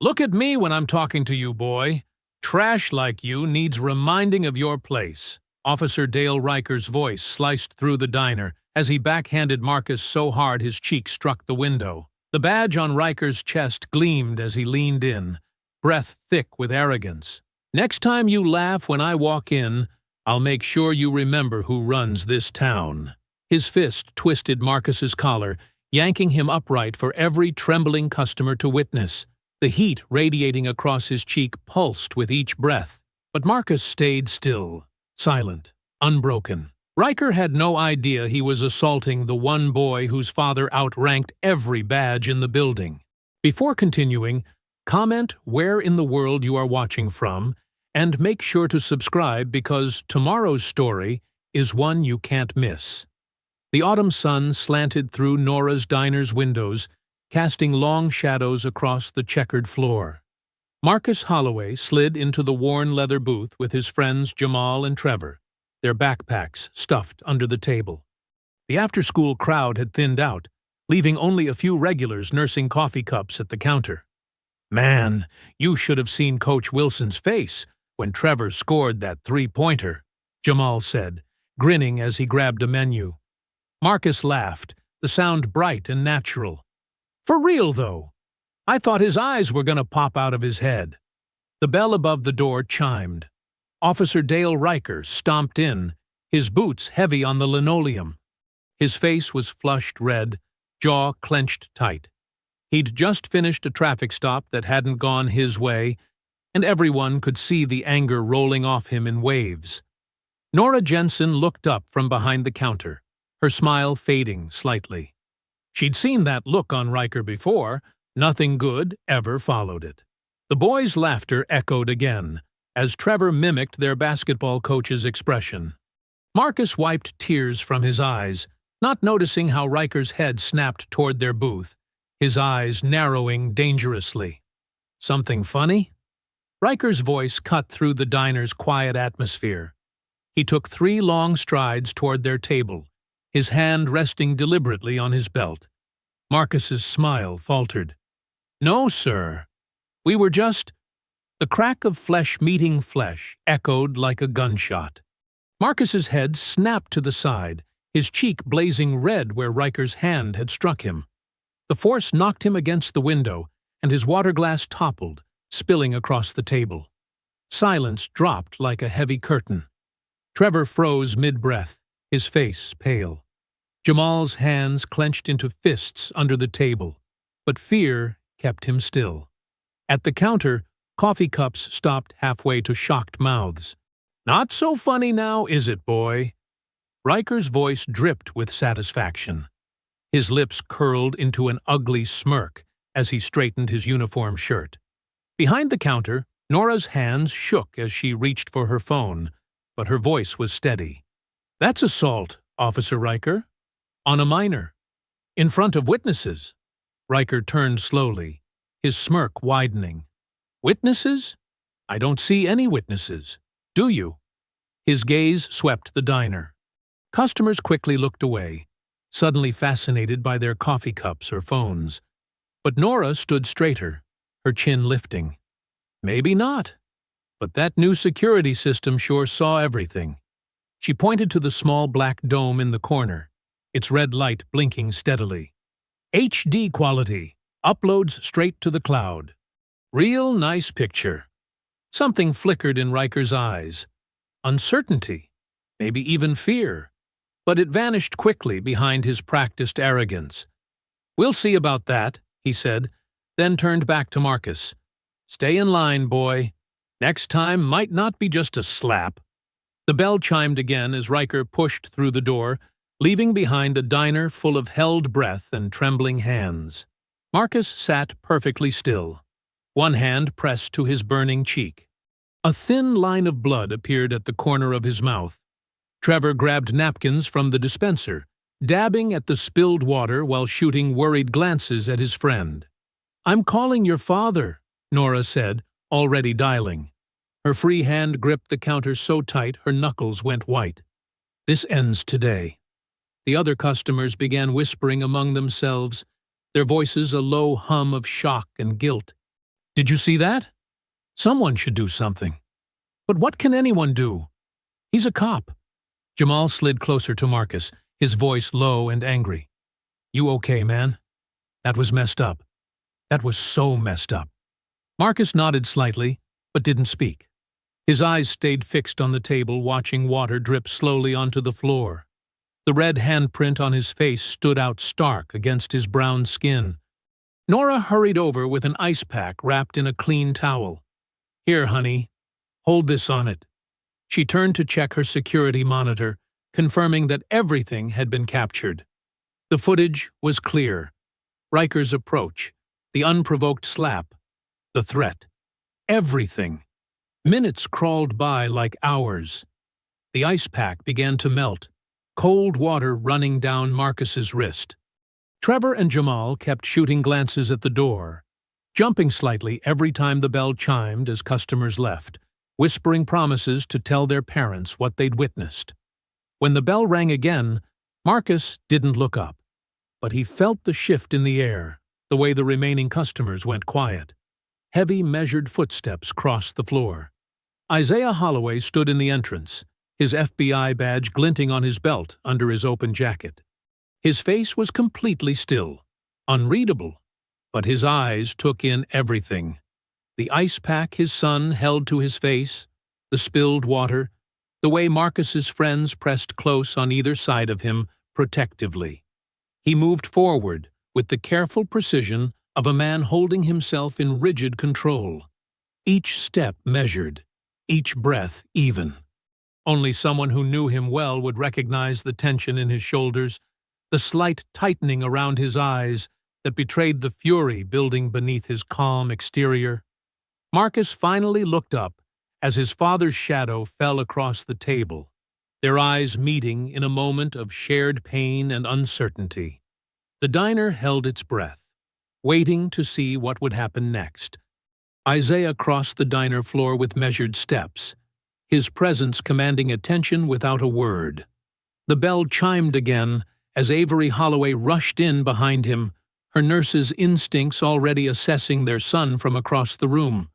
Look at me when I'm talking to you, boy. Trash like you needs reminding of your place. Officer Dale Riker's voice sliced through the diner as he backhanded Marcus so hard his cheek struck the window. The badge on Riker's chest gleamed as he leaned in, breath thick with arrogance. Next time you laugh when I walk in, I'll make sure you remember who runs this town. His fist twisted Marcus's collar, yanking him upright for every trembling customer to witness. The heat radiating across his cheek pulsed with each breath. But Marcus stayed still, silent, unbroken. Riker had no idea he was assaulting the one boy whose father outranked every badge in the building. Before continuing, comment where in the world you are watching from, and make sure to subscribe because tomorrow's story is one you can't miss. The autumn sun slanted through Nora's diner's windows, casting long shadows across the checkered floor. Marcus Holloway slid into the worn leather booth with his friends Jamal and Trevor, their backpacks stuffed under the table. The after-school crowd had thinned out, leaving only a few regulars nursing coffee cups at the counter. Man, you should have seen Coach Wilson's face when Trevor scored that three-pointer, Jamal said, grinning as he grabbed a menu. Marcus laughed, the sound bright and natural. For real, though. I thought his eyes were going to pop out of his head. The bell above the door chimed. Officer Dale Riker stomped in, his boots heavy on the linoleum. His face was flushed red, jaw clenched tight. He'd just finished a traffic stop that hadn't gone his way, and everyone could see the anger rolling off him in waves. Nora Jensen looked up from behind the counter, her smile fading slightly. She'd seen that look on Riker before. Nothing good ever followed it. The boys' laughter echoed again, as Trevor mimicked their basketball coach's expression. Marcus wiped tears from his eyes, not noticing how Riker's head snapped toward their booth, his eyes narrowing dangerously. Something funny? Riker's voice cut through the diner's quiet atmosphere. He took 3 long strides toward their table, his hand resting deliberately on his belt. Marcus's smile faltered. No, sir. We were just— The crack of flesh meeting flesh echoed like a gunshot. Marcus's head snapped to the side, his cheek blazing red where Riker's hand had struck him. The force knocked him against the window, and his water glass toppled, spilling across the table. Silence dropped like a heavy curtain. Trevor froze mid-breath, his face pale. Jamal's hands clenched into fists under the table, but fear kept him still. At the counter, coffee cups stopped halfway to shocked mouths. Not so funny now, is it, boy? Riker's voice dripped with satisfaction. His lips curled into an ugly smirk as he straightened his uniform shirt. Behind the counter, Nora's hands shook as she reached for her phone, but her voice was steady. That's assault, Officer Riker. On a minor. In front of witnesses. Riker turned slowly, his smirk widening. Witnesses? I don't see any witnesses. Do you? His gaze swept the diner. Customers quickly looked away, suddenly fascinated by their coffee cups or phones. But Nora stood straighter, her chin lifting. Maybe not. But that new security system sure saw everything. She pointed to the small black dome in the corner, its red light blinking steadily. HD quality. Uploads straight to the cloud. Real nice picture. Something flickered in Riker's eyes. Uncertainty. Maybe even fear. But it vanished quickly behind his practiced arrogance. We'll see about that, he said, then turned back to Marcus. Stay in line, boy. Next time might not be just a slap. The bell chimed again as Riker pushed through the door, leaving behind a diner full of held breath and trembling hands. Marcus sat perfectly still, one hand pressed to his burning cheek. A thin line of blood appeared at the corner of his mouth. Trevor grabbed napkins from the dispenser, dabbing at the spilled water while shooting worried glances at his friend. I'm calling your father, Nora said, already dialing. Her free hand gripped the counter so tight her knuckles went white. This ends today. The other customers began whispering among themselves, their voices a low hum of shock and guilt. Did you see that? Someone should do something. But what can anyone do? He's a cop. Jamal slid closer to Marcus, his voice low and angry. You okay, man? That was messed up. That was so messed up. Marcus nodded slightly, but didn't speak. His eyes stayed fixed on the table, watching water drip slowly onto the floor. The red handprint on his face stood out stark against his brown skin. Nora hurried over with an ice pack wrapped in a clean towel. Here, honey. Hold this on it. She turned to check her security monitor, confirming that everything had been captured. The footage was clear. Riker's approach, the unprovoked slap, the threat. Everything. Minutes crawled by like hours. The ice pack began to melt, cold water running down Marcus's wrist. Trevor and Jamal kept shooting glances at the door, jumping slightly every time the bell chimed as customers left, whispering promises to tell their parents what they'd witnessed. When the bell rang again, Marcus didn't look up, but he felt the shift in the air, the way the remaining customers went quiet. Heavy, measured footsteps crossed the floor. Isaiah Holloway stood in the entrance, his FBI badge glinting on his belt under his open jacket. His face was completely still, unreadable, but his eyes took in everything. The ice pack his son held to his face, the spilled water, the way Marcus's friends pressed close on either side of him protectively. He moved forward with the careful precision of a man holding himself in rigid control. Each step measured, each breath even. Only someone who knew him well would recognize the tension in his shoulders, the slight tightening around his eyes that betrayed the fury building beneath his calm exterior. Marcus finally looked up as his father's shadow fell across the table, their eyes meeting in a moment of shared pain and uncertainty. The diner held its breath, waiting to see what would happen next. Isaiah crossed the diner floor with measured steps, his presence commanding attention without a word. The bell chimed again as Avery Holloway rushed in behind him, her nurse's instincts already assessing their son from across the room.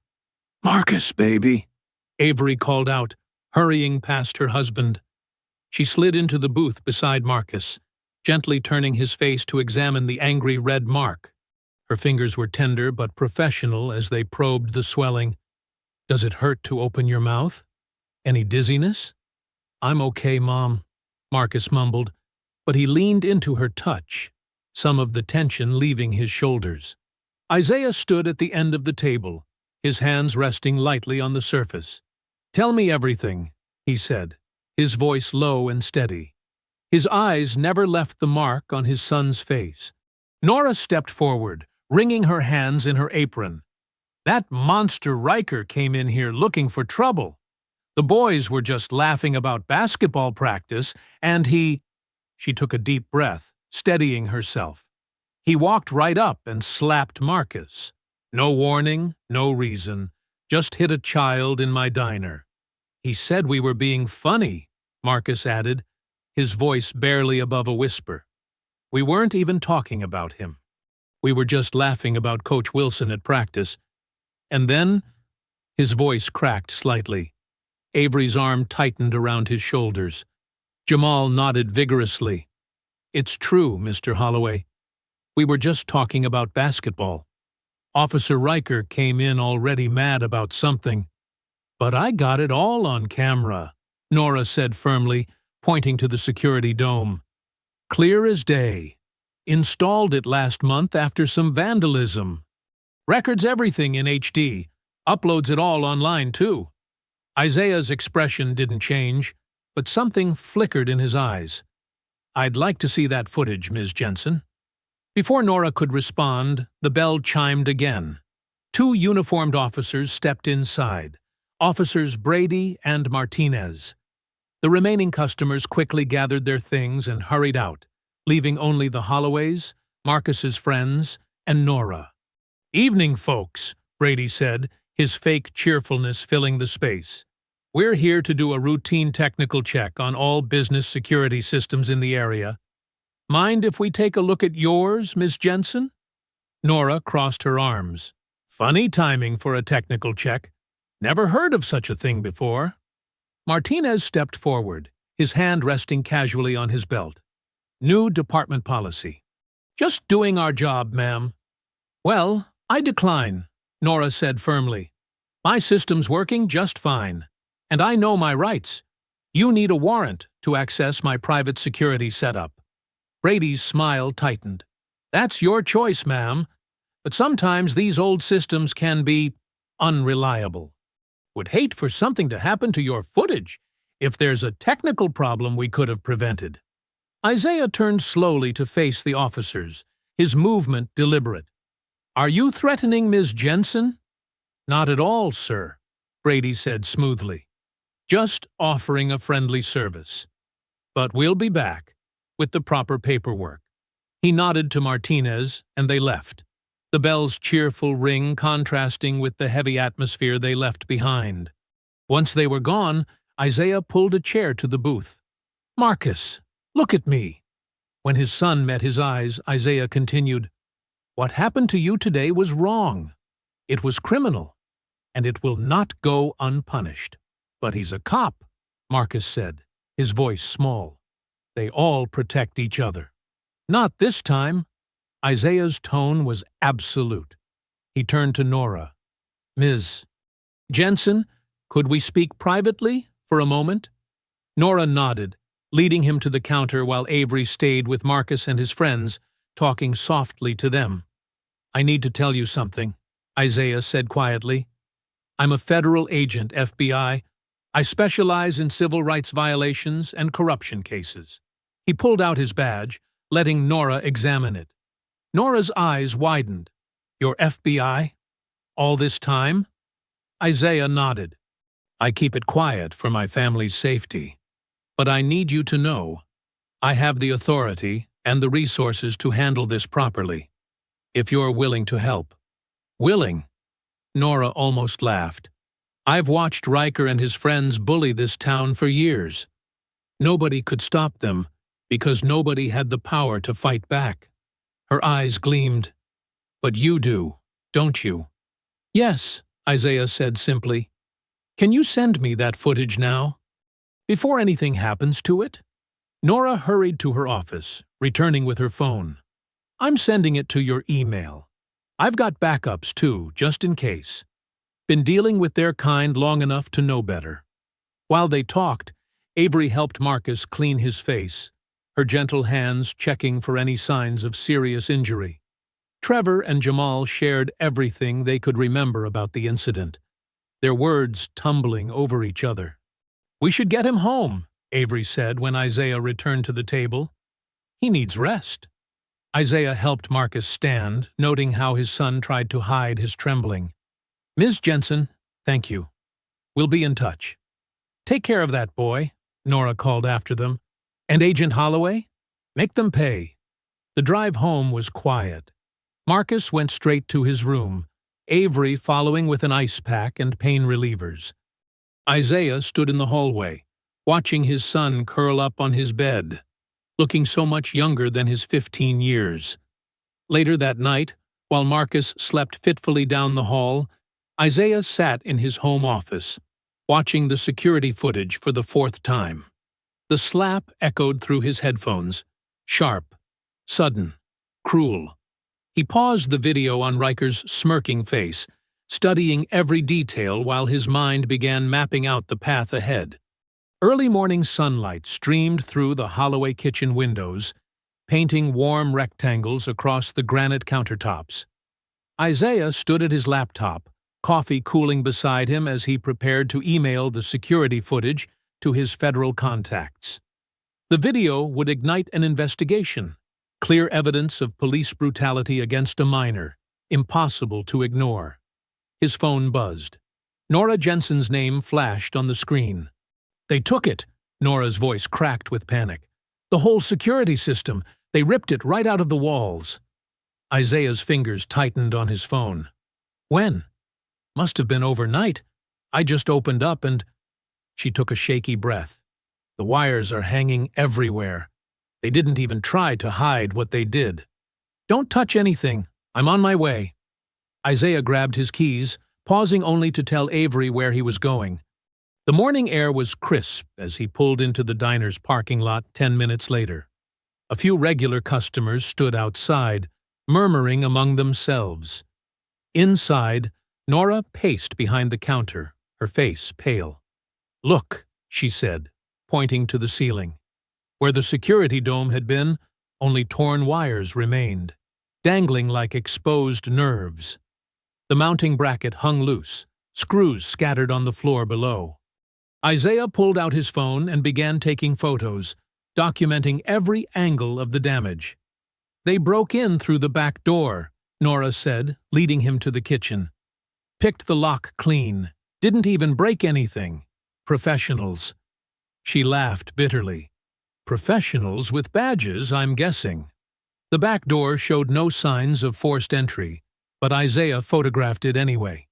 "Marcus, baby," Avery called out, hurrying past her husband. She slid into the booth beside Marcus, gently turning his face to examine the angry red mark. Her fingers were tender but professional as they probed the swelling. "Does it hurt to open your mouth? Any dizziness?" "I'm okay, Mom," Marcus mumbled, but he leaned into her touch, some of the tension leaving his shoulders. Isaiah stood at the end of the table, his hands resting lightly on the surface. "Tell me everything," he said, his voice low and steady. His eyes never left the mark on his son's face. Nora stepped forward, wringing her hands in her apron. "That monster Riker came in here looking for trouble. The boys were just laughing about basketball practice, and he—" She took a deep breath, steadying herself. "He walked right up and slapped Marcus. No warning, no reason, just hit a child in my diner. He said we were being funny," Marcus added, his voice barely above a whisper. "We weren't even talking about him. We were just laughing about Coach Wilson at practice." And then, his voice cracked slightly. Avery's arm tightened around his shoulders. Jamal nodded vigorously. "It's true, Mr. Holloway. We were just talking about basketball. Officer Riker came in already mad about something. But I got it all on camera," Nora said firmly, pointing to the security dome. "Clear as day. Installed it last month after some vandalism. Records everything in HD. Uploads it all online, too." Isaiah's expression didn't change, but something flickered in his eyes. "I'd like to see that footage, Ms. Jensen." Before Nora could respond, the bell chimed again. 2 uniformed officers stepped inside, Officers Brady and Martinez. The remaining customers quickly gathered their things and hurried out, leaving only the Holloways, Marcus's friends, and Nora. "Evening, folks," Brady said, his fake cheerfulness filling the space. "We're here to do a routine technical check on all business security systems in the area. Mind if we take a look at yours, Miss Jensen?" Nora crossed her arms. Funny timing for a technical check. Never heard of such a thing before. Martinez stepped forward, his hand resting casually on his belt. New department policy. Just doing our job, ma'am. Well, I decline, Nora said firmly. My system's working just fine, and I know my rights. You need a warrant to access my private security setup. Brady's smile tightened. That's your choice, ma'am, but sometimes these old systems can be unreliable. Would hate for something to happen to your footage. If there's a technical problem we could have prevented. Isaiah turned slowly to face the officers, his movement deliberate. Are you threatening Ms. Jensen? Not at all, sir, Brady said smoothly. Just offering a friendly service. But we'll be back, with the proper paperwork. He nodded to Martinez, and they left, the bell's cheerful ring contrasting with the heavy atmosphere they left behind. Once they were gone, Isaiah pulled a chair to the booth. Marcus, look at me. When his son met his eyes, Isaiah continued, What happened to you today was wrong. It was criminal, and it will not go unpunished. But he's a cop, Marcus said, his voice small. They all protect each other. Not this time. Isaiah's tone was absolute. He turned to Nora. Ms. Jensen, could we speak privately for a moment? Nora nodded, leading him to the counter while Avery stayed with Marcus and his friends, talking softly to them. I need to tell you something, Isaiah said quietly. I'm a federal agent, FBI. I specialize in civil rights violations and corruption cases. He pulled out his badge, letting Nora examine it. Nora's eyes widened. You're FBI? All this time? Isaiah nodded. I keep it quiet for my family's safety. But I need you to know, I have the authority and the resources to handle this properly. If you're willing to help. Willing? Nora almost laughed. I've watched Riker and his friends bully this town for years. Nobody could stop them because nobody had the power to fight back. Her eyes gleamed. But you do, don't you? Yes, Isaiah said simply. Can you send me that footage now? Before anything happens to it? Nora hurried to her office, returning with her phone. I'm sending it to your email. I've got backups too, just in case. Been dealing with their kind long enough to know better. While they talked, Avery helped Marcus clean his face, her gentle hands checking for any signs of serious injury. Trevor and Jamal shared everything they could remember about the incident, their words tumbling over each other. We should get him home, Avery said when Isaiah returned to the table. He needs rest. Isaiah helped Marcus stand, noting how his son tried to hide his trembling. Ms. Jensen, thank you. We'll be in touch. Take care of that boy, Nora called after them. And Agent Holloway? Make them pay. The drive home was quiet. Marcus went straight to his room, Avery following with an ice pack and pain relievers. Isaiah stood in the hallway, watching his son curl up on his bed, looking so much younger than his 15 years. Later that night, while Marcus slept fitfully down the hall, Isaiah sat in his home office, watching the security footage for the 4th time. The slap echoed through his headphones, sharp, sudden, cruel. He paused the video on Riker's smirking face, studying every detail while his mind began mapping out the path ahead. Early morning sunlight streamed through the Holloway kitchen windows, painting warm rectangles across the granite countertops. Isaiah stood at his laptop, coffee cooling beside him as he prepared to email the security footage to his federal contacts. The video would ignite an investigation, clear evidence of police brutality against a minor, impossible to ignore. His phone buzzed. Nora Jensen's name flashed on the screen. They took it, Nora's voice cracked with panic. The whole security system, they ripped it right out of the walls. Isaiah's fingers tightened on his phone. When? Must have been overnight. I just opened up and... She took a shaky breath. The wires are hanging everywhere. They didn't even try to hide what they did. Don't touch anything. I'm on my way. Isaiah grabbed his keys, pausing only to tell Avery where he was going. The morning air was crisp as he pulled into the diner's parking lot 10 minutes later. A few regular customers stood outside, murmuring among themselves. Inside, Nora paced behind the counter, her face pale. "Look," she said, pointing to the ceiling. Where the security dome had been, only torn wires remained, dangling like exposed nerves. The mounting bracket hung loose, screws scattered on the floor below. Isaiah pulled out his phone and began taking photos, documenting every angle of the damage. "They broke in through the back door," Nora said, leading him to the kitchen. "Picked the lock clean. Didn't even break anything. Professionals." She laughed bitterly. "Professionals with badges, I'm guessing." The back door showed no signs of forced entry, but Isaiah photographed it anyway.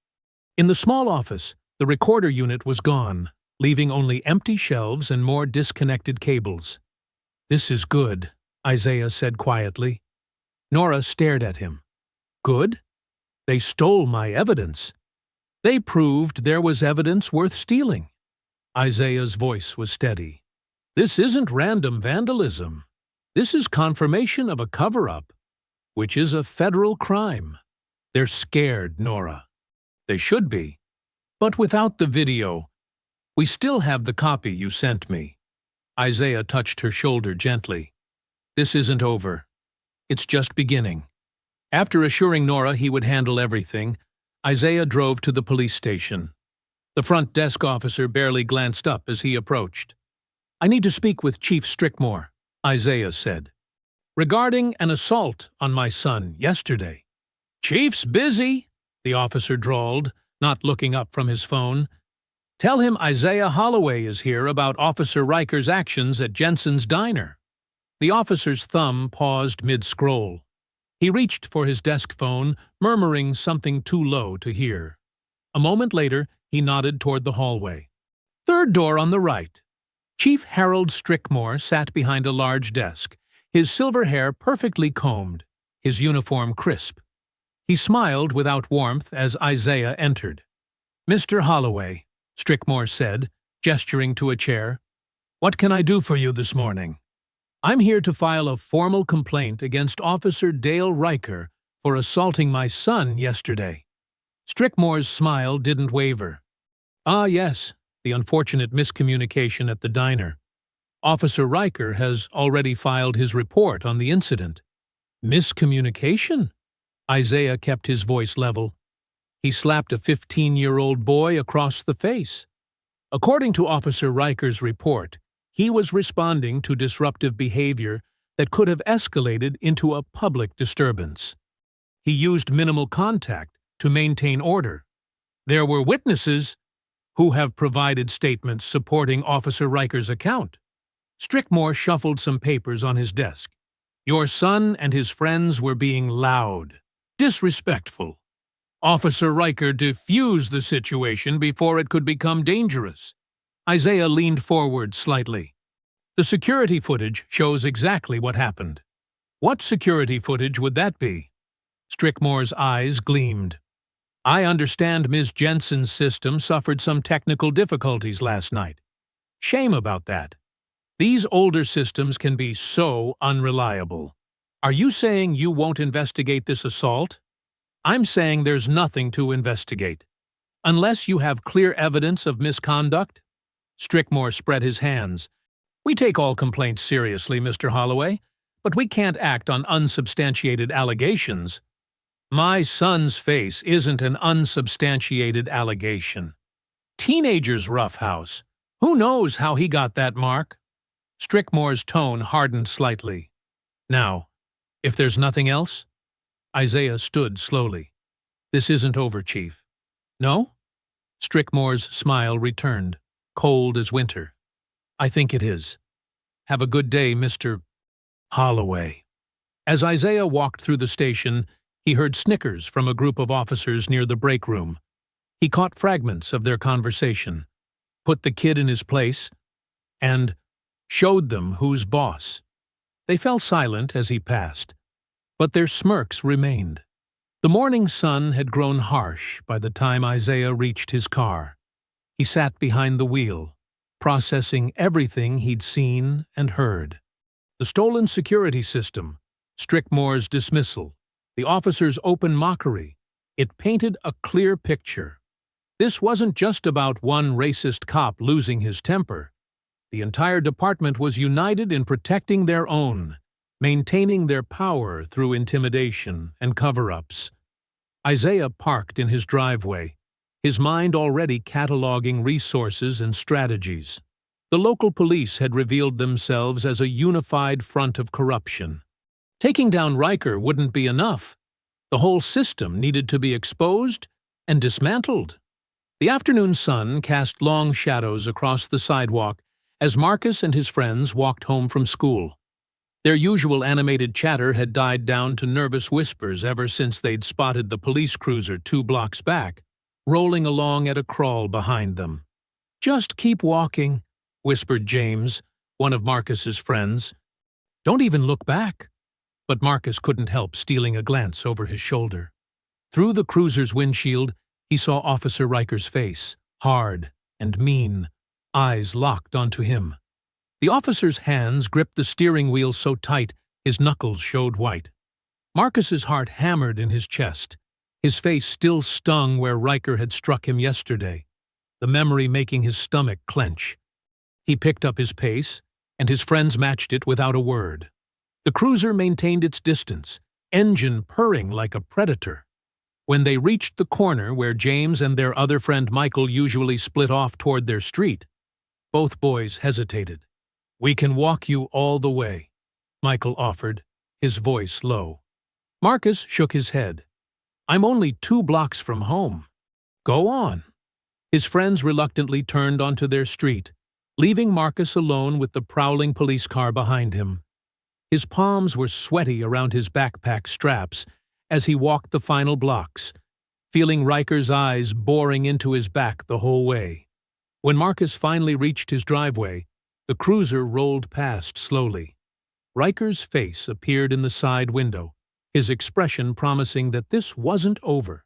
In the small office, the recorder unit was gone, leaving only empty shelves and more disconnected cables. "This is good," Isaiah said quietly. Nora stared at him. "Good? They stole my evidence. They proved there was evidence worth stealing." Isaiah's voice was steady. "This isn't random vandalism. This is confirmation of a cover-up, which is a federal crime. They're scared, Nora. They should be. But without the video, we still have the copy you sent me." Isaiah touched her shoulder gently. "This isn't over. It's just beginning." After assuring Nora he would handle everything, Isaiah drove to the police station. The front desk officer barely glanced up as he approached. "I need to speak with Chief Strickmore," Isaiah said. "Regarding an assault on my son yesterday." "Chief's busy," the officer drawled, not looking up from his phone. "Tell him Isaiah Holloway is here about Officer Riker's actions at Jensen's diner." The officer's thumb paused mid-scroll. He reached for his desk phone, murmuring something too low to hear. A moment later, he nodded toward the hallway. "Third door on the right." Chief Harold Strickmore sat behind a large desk, his silver hair perfectly combed, his uniform crisp. He smiled without warmth as Isaiah entered. "Mr. Holloway," Strickmore said, gesturing to a chair, "what can I do for you this morning?" "I'm here to file a formal complaint against Officer Dale Riker for assaulting my son yesterday." Strickmore's smile didn't waver. "Ah, yes, the unfortunate miscommunication at the diner. Officer Riker has already filed his report on the incident." "Miscommunication?" Isaiah kept his voice level. "He slapped a 15-year-old boy across the face. According to Officer Riker's report, he was responding to disruptive behavior that could have escalated into a public disturbance. He used minimal contact to maintain order. There were witnesses who have provided statements supporting Officer Riker's account." Strickmore shuffled some papers on his desk. "Your son and his friends were being loud, disrespectful. Officer Riker diffused the situation before it could become dangerous." Isaiah leaned forward slightly. "The security footage shows exactly what happened." "What security footage would that be?" Strickmore's eyes gleamed. "I understand Ms. Jensen's system suffered some technical difficulties last night. Shame about that. These older systems can be so unreliable. Are you saying you won't investigate this assault?" "I'm saying there's nothing to investigate. Unless you have clear evidence of misconduct." Strickmore spread his hands. "We take all complaints seriously, Mr. Holloway, but we can't act on unsubstantiated allegations." "My son's face isn't an unsubstantiated allegation. Teenager's roughhouse. Who knows how he got that mark?" Strickmore's tone hardened slightly. "Now, if there's nothing else?" Isaiah stood slowly. "This isn't over, Chief." "No?" Strickmore's smile returned, cold as winter. "I think it is. Have a good day, Mr. Holloway." As Isaiah walked through the station, he heard snickers from a group of officers near the break room. He caught fragments of their conversation, put the kid in his place, and showed them who's boss. They fell silent as he passed, but their smirks remained. The morning sun had grown harsh by the time Isaiah reached his car. He sat behind the wheel, processing everything he'd seen and heard. The stolen security system, Strickmore's dismissal, the officer's open mockery. It painted a clear picture. This wasn't just about one racist cop losing his temper. The entire department was united in protecting their own, maintaining their power through intimidation and cover-ups. Isaiah parked in his driveway, his mind already cataloging resources and strategies. The local police had revealed themselves as a unified front of corruption. Taking down Riker wouldn't be enough. The whole system needed to be exposed and dismantled. The afternoon sun cast long shadows across the sidewalk as Marcus and his friends walked home from school. Their usual animated chatter had died down to nervous whispers ever since they'd spotted the police cruiser 2 blocks back, rolling along at a crawl behind them. "Just keep walking," whispered James, one of Marcus's friends. "Don't even look back." But Marcus couldn't help stealing a glance over his shoulder. Through the cruiser's windshield, he saw Officer Riker's face, hard and mean, eyes locked onto him. The officer's hands gripped the steering wheel so tight his knuckles showed white. Marcus's heart hammered in his chest. His face still stung where Riker had struck him yesterday, the memory making his stomach clench. He picked up his pace, and his friends matched it without a word. The cruiser maintained its distance, engine purring like a predator. When they reached the corner where James and their other friend Michael usually split off toward their street, both boys hesitated. "We can walk you all the way," Michael offered, his voice low. Marcus shook his head. "I'm only 2 blocks from home." "Go on." His friends reluctantly turned onto their street, leaving Marcus alone with the prowling police car behind him. His palms were sweaty around his backpack straps as he walked the final blocks, feeling Riker's eyes boring into his back the whole way. When Marcus finally reached his driveway, the cruiser rolled past slowly. Riker's face appeared in the side window, his expression promising that this wasn't over.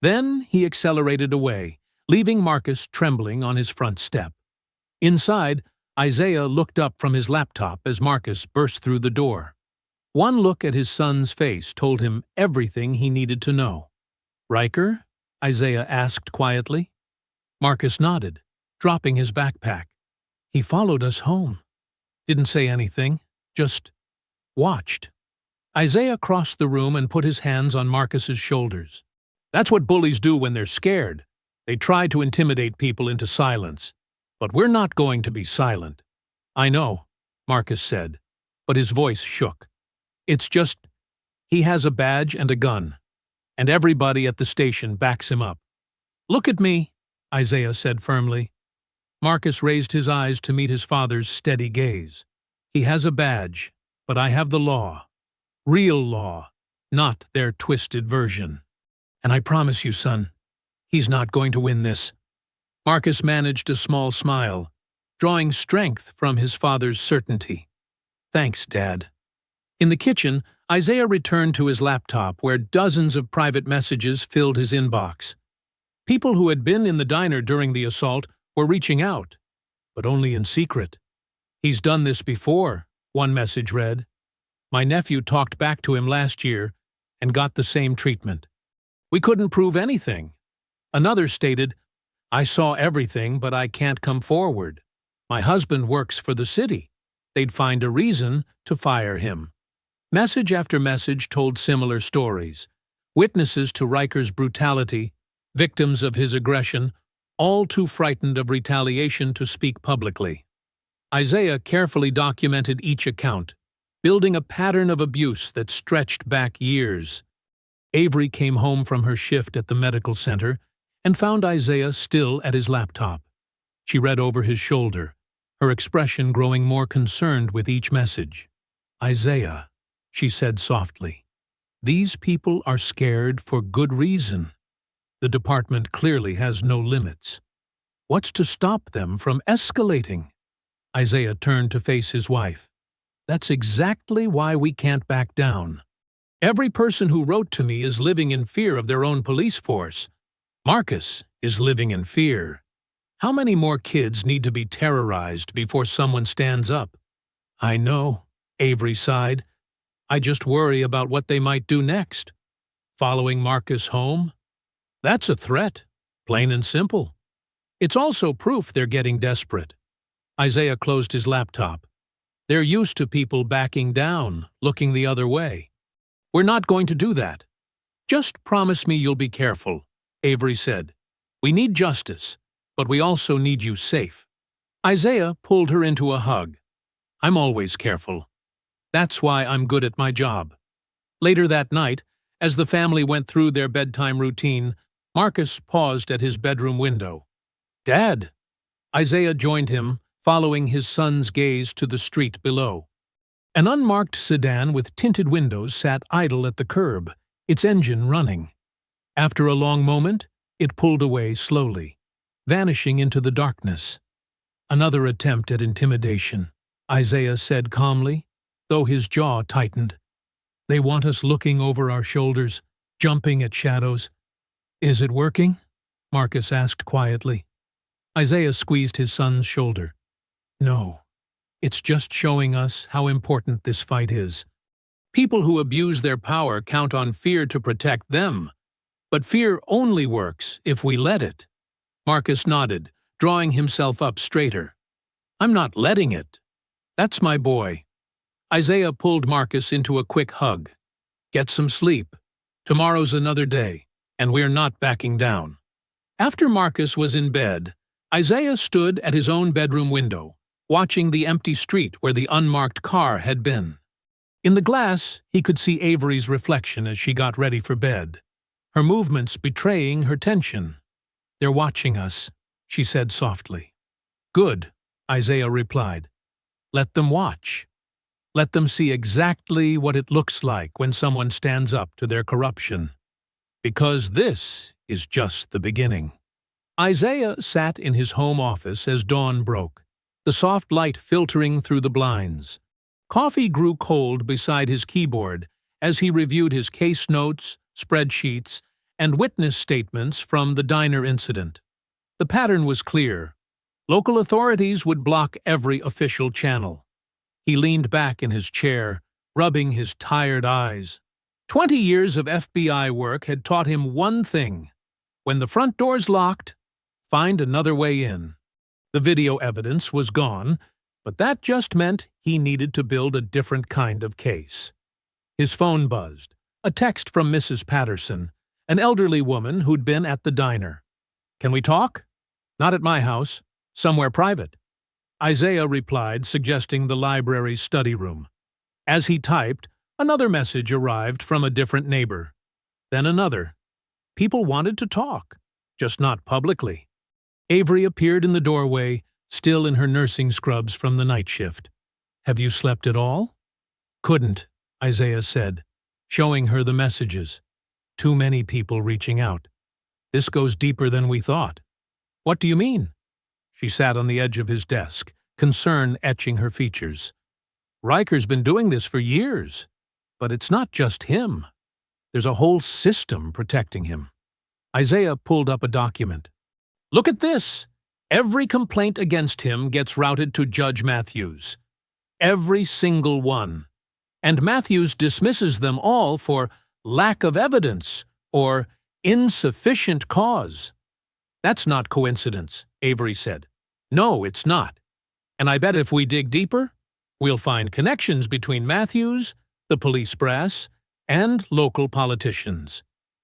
Then he accelerated away, leaving Marcus trembling on his front step. Inside, Isaiah looked up from his laptop as Marcus burst through the door. One look at his son's face told him everything he needed to know. "Riker?" Isaiah asked quietly. Marcus nodded, dropping his backpack. "He followed us home. Didn't say anything, just watched." Isaiah crossed the room and put his hands on Marcus's shoulders. "That's what bullies do when they're scared. They try to intimidate people into silence. But we're not going to be silent." "I know," Marcus said, but his voice shook. "It's just, he has a badge and a gun, and everybody at the station backs him up." "Look at me," Isaiah said firmly. Marcus raised his eyes to meet his father's steady gaze. "He has a badge, but I have the law. Real law, not their twisted version. And I promise you, son, he's not going to win this." Marcus managed a small smile, drawing strength from his father's certainty. "Thanks, Dad." In the kitchen, Isaiah returned to his laptop where dozens of private messages filled his inbox. People who had been in the diner during the assault were reaching out, but only in secret. "He's done this before," one message read. "My nephew talked back to him last year and got the same treatment. We couldn't prove anything." Another stated, "I saw everything, but I can't come forward. My husband works for the city. They'd find a reason to fire him." Message after message told similar stories. Witnesses to Riker's brutality, victims of his aggression, all too frightened of retaliation to speak publicly. Isaiah carefully documented each account, building a pattern of abuse that stretched back years. Avery came home from her shift at the medical center and found Isaiah still at his laptop. She read over his shoulder, her expression growing more concerned with each message. "Isaiah," she said softly, "these people are scared for good reason. The department clearly has no limits. What's to stop them from escalating?" Isaiah turned to face his wife. "That's exactly why we can't back down. Every person who wrote to me is living in fear of their own police force. Marcus is living in fear. How many more kids need to be terrorized before someone stands up? I know, Avery sighed. I just worry about what they might do next. Following Marcus home? That's a threat, plain and simple. It's also proof they're getting desperate. Isaiah closed his laptop. They're used to people backing down, looking the other way. We're not going to do that. Just promise me you'll be careful, Avery said. We need justice, but we also need you safe. Isaiah pulled her into a hug. I'm always careful. That's why I'm good at my job. Later that night, as the family went through their bedtime routine, Marcus paused at his bedroom window. Dad! Isaiah joined him, following his son's gaze to the street below. An unmarked sedan with tinted windows sat idle at the curb, its engine running. After a long moment, it pulled away slowly, vanishing into the darkness. Another attempt at intimidation, Isaiah said calmly, though his jaw tightened. They want us looking over our shoulders, jumping at shadows. Is it working? Marcus asked quietly. Isaiah squeezed his son's shoulder. No, it's just showing us how important this fight is. People who abuse their power count on fear to protect them, but fear only works if we let it. Marcus nodded, drawing himself up straighter. I'm not letting it. That's my boy. Isaiah pulled Marcus into a quick hug. Get some sleep. Tomorrow's another day, and we're not backing down. After Marcus was in bed, Isaiah stood at his own bedroom window, watching the empty street where the unmarked car had been. In the glass, he could see Avery's reflection as she got ready for bed, her movements betraying her tension. They're watching us, she said softly. Good, Isaiah replied. Let them watch. Let them see exactly what it looks like when someone stands up to their corruption. Because this is just the beginning. Isaiah sat in his home office as dawn broke, the soft light filtering through the blinds. Coffee grew cold beside his keyboard as he reviewed his case notes, spreadsheets, and witness statements from the diner incident. The pattern was clear. Local authorities would block every official channel. He leaned back in his chair, rubbing his tired eyes. 20 years of FBI work had taught him one thing. When the front door's locked, find another way in. The video evidence was gone, but that just meant he needed to build a different kind of case. His phone buzzed, a text from Mrs. Patterson, an elderly woman who'd been at the diner. Can we talk? Not at my house. Somewhere private. Isaiah replied, suggesting the library's study room. As he typed, another message arrived from a different neighbor. Then another. People wanted to talk, just not publicly. Avery appeared in the doorway, still in her nursing scrubs from the night shift. Have you slept at all? Couldn't, Isaiah said, showing her the messages. Too many people reaching out. This goes deeper than we thought. What do you mean? She sat on the edge of his desk, concern etching her features. Riker's been doing this for years, but it's not just him. There's a whole system protecting him. Isaiah pulled up a document. Look at this! Every complaint against him gets routed to Judge Matthews. Every single one. And Matthews dismisses them all for lack of evidence or insufficient cause. That's not coincidence, Avery said. No, it's not. And I bet if we dig deeper, we'll find connections between Matthews, the police brass, and local politicians.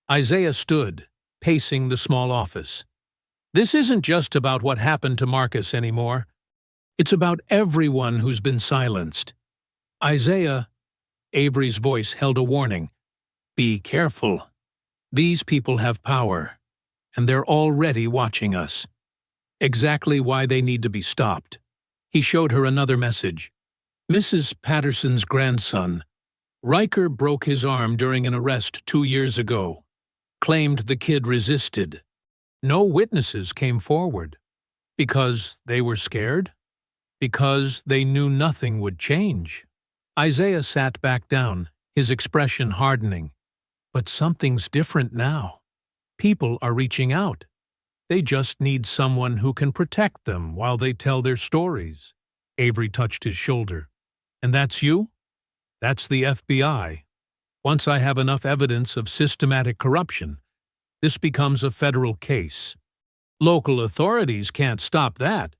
Isaiah stood, pacing the small office. This isn't just about what happened to Marcus anymore. It's about everyone who's been silenced. Isaiah, Avery's voice held a warning. Be careful. These people have power, and they're already watching us. Exactly why they need to be stopped. He showed her another message. Mrs. Patterson's grandson. Riker broke his arm during an arrest 2 years ago. Claimed the kid resisted. No witnesses came forward. Because they were scared? Because they knew nothing would change. Isaiah sat back down, his expression hardening. But something's different now. People are reaching out. They just need someone who can protect them while they tell their stories. Avery touched his shoulder. And that's you? That's the FBI. Once I have enough evidence of systematic corruption, this becomes a federal case. Local authorities can't stop that.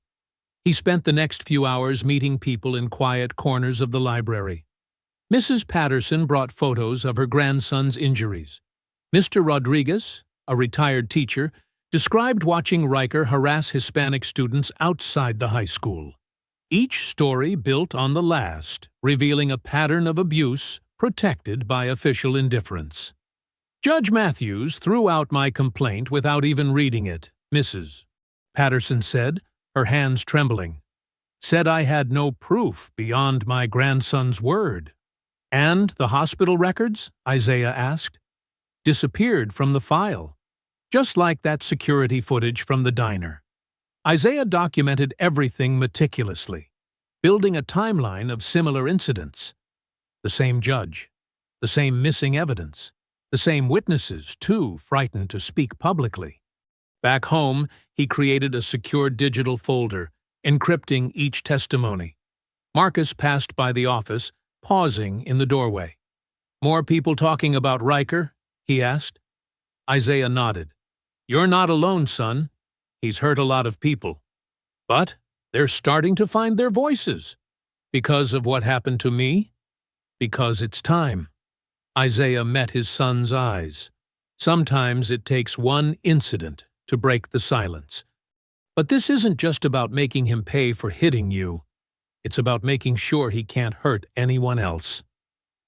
He spent the next few hours meeting people in quiet corners of the library. Mrs. Patterson brought photos of her grandson's injuries. Mr. Rodriguez, a retired teacher, described watching Riker harass Hispanic students outside the high school. Each story built on the last, revealing a pattern of abuse protected by official indifference. Judge Matthews threw out my complaint without even reading it, Mrs. Patterson said, her hands trembling. Said I had no proof beyond my grandson's word. And the hospital records? Isaiah asked. Disappeared from the file, just like that security footage from the diner. Isaiah documented everything meticulously, building a timeline of similar incidents. The same judge, the same missing evidence, the same witnesses, too frightened to speak publicly. Back home, he created a secure digital folder, encrypting each testimony. Marcus passed by the office, pausing in the doorway. More people talking about Riker? He asked. Isaiah nodded. You're not alone, son. He's hurt a lot of people. But they're starting to find their voices. Because of what happened to me? Because it's time. Isaiah met his son's eyes. Sometimes it takes one incident to break the silence. But this isn't just about making him pay for hitting you. It's about making sure he can't hurt anyone else.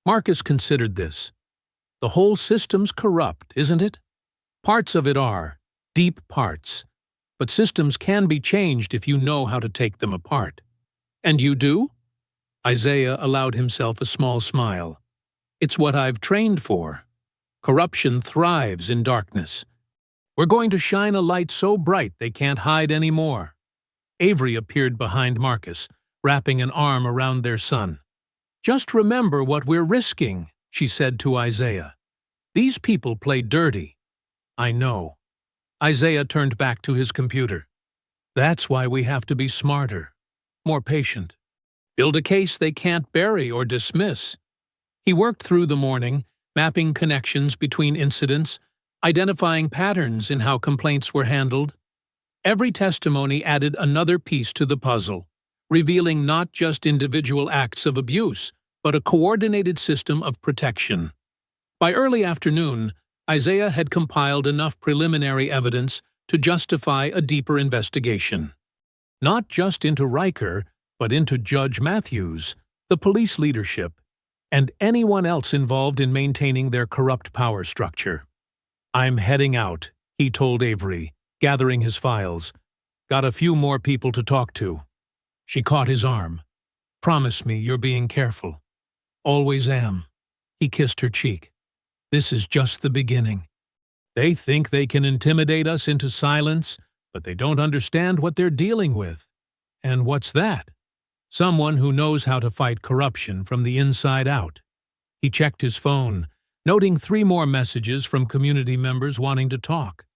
Marcus considered this. The whole system's corrupt, isn't it? Parts of it are, deep parts. But systems can be changed if you know how to take them apart. And you do? Isaiah allowed himself a small smile. It's what I've trained for. Corruption thrives in darkness. We're going to shine a light so bright they can't hide anymore. Avery appeared behind Marcus, wrapping an arm around their son. Just remember what we're risking, she said to Isaiah. These people play dirty. I know. Isaiah turned back to his computer. That's why we have to be smarter, more patient. Build a case they can't bury or dismiss. He worked through the morning, mapping connections between incidents, identifying patterns in how complaints were handled. Every testimony added another piece to the puzzle, revealing not just individual acts of abuse, but a coordinated system of protection. By early afternoon, Isaiah had compiled enough preliminary evidence to justify a deeper investigation. Not just into Riker, but into Judge Matthews, the police leadership, and anyone else involved in maintaining their corrupt power structure. I'm heading out, he told Avery, gathering his files. Got a few more people to talk to. She caught his arm. Promise me you're being careful. Always am. He kissed her cheek. This is just the beginning. They think they can intimidate us into silence, but they don't understand what they're dealing with. And what's that? Someone who knows how to fight corruption from the inside out. He checked his phone, noting 3 more messages from community members wanting to talk.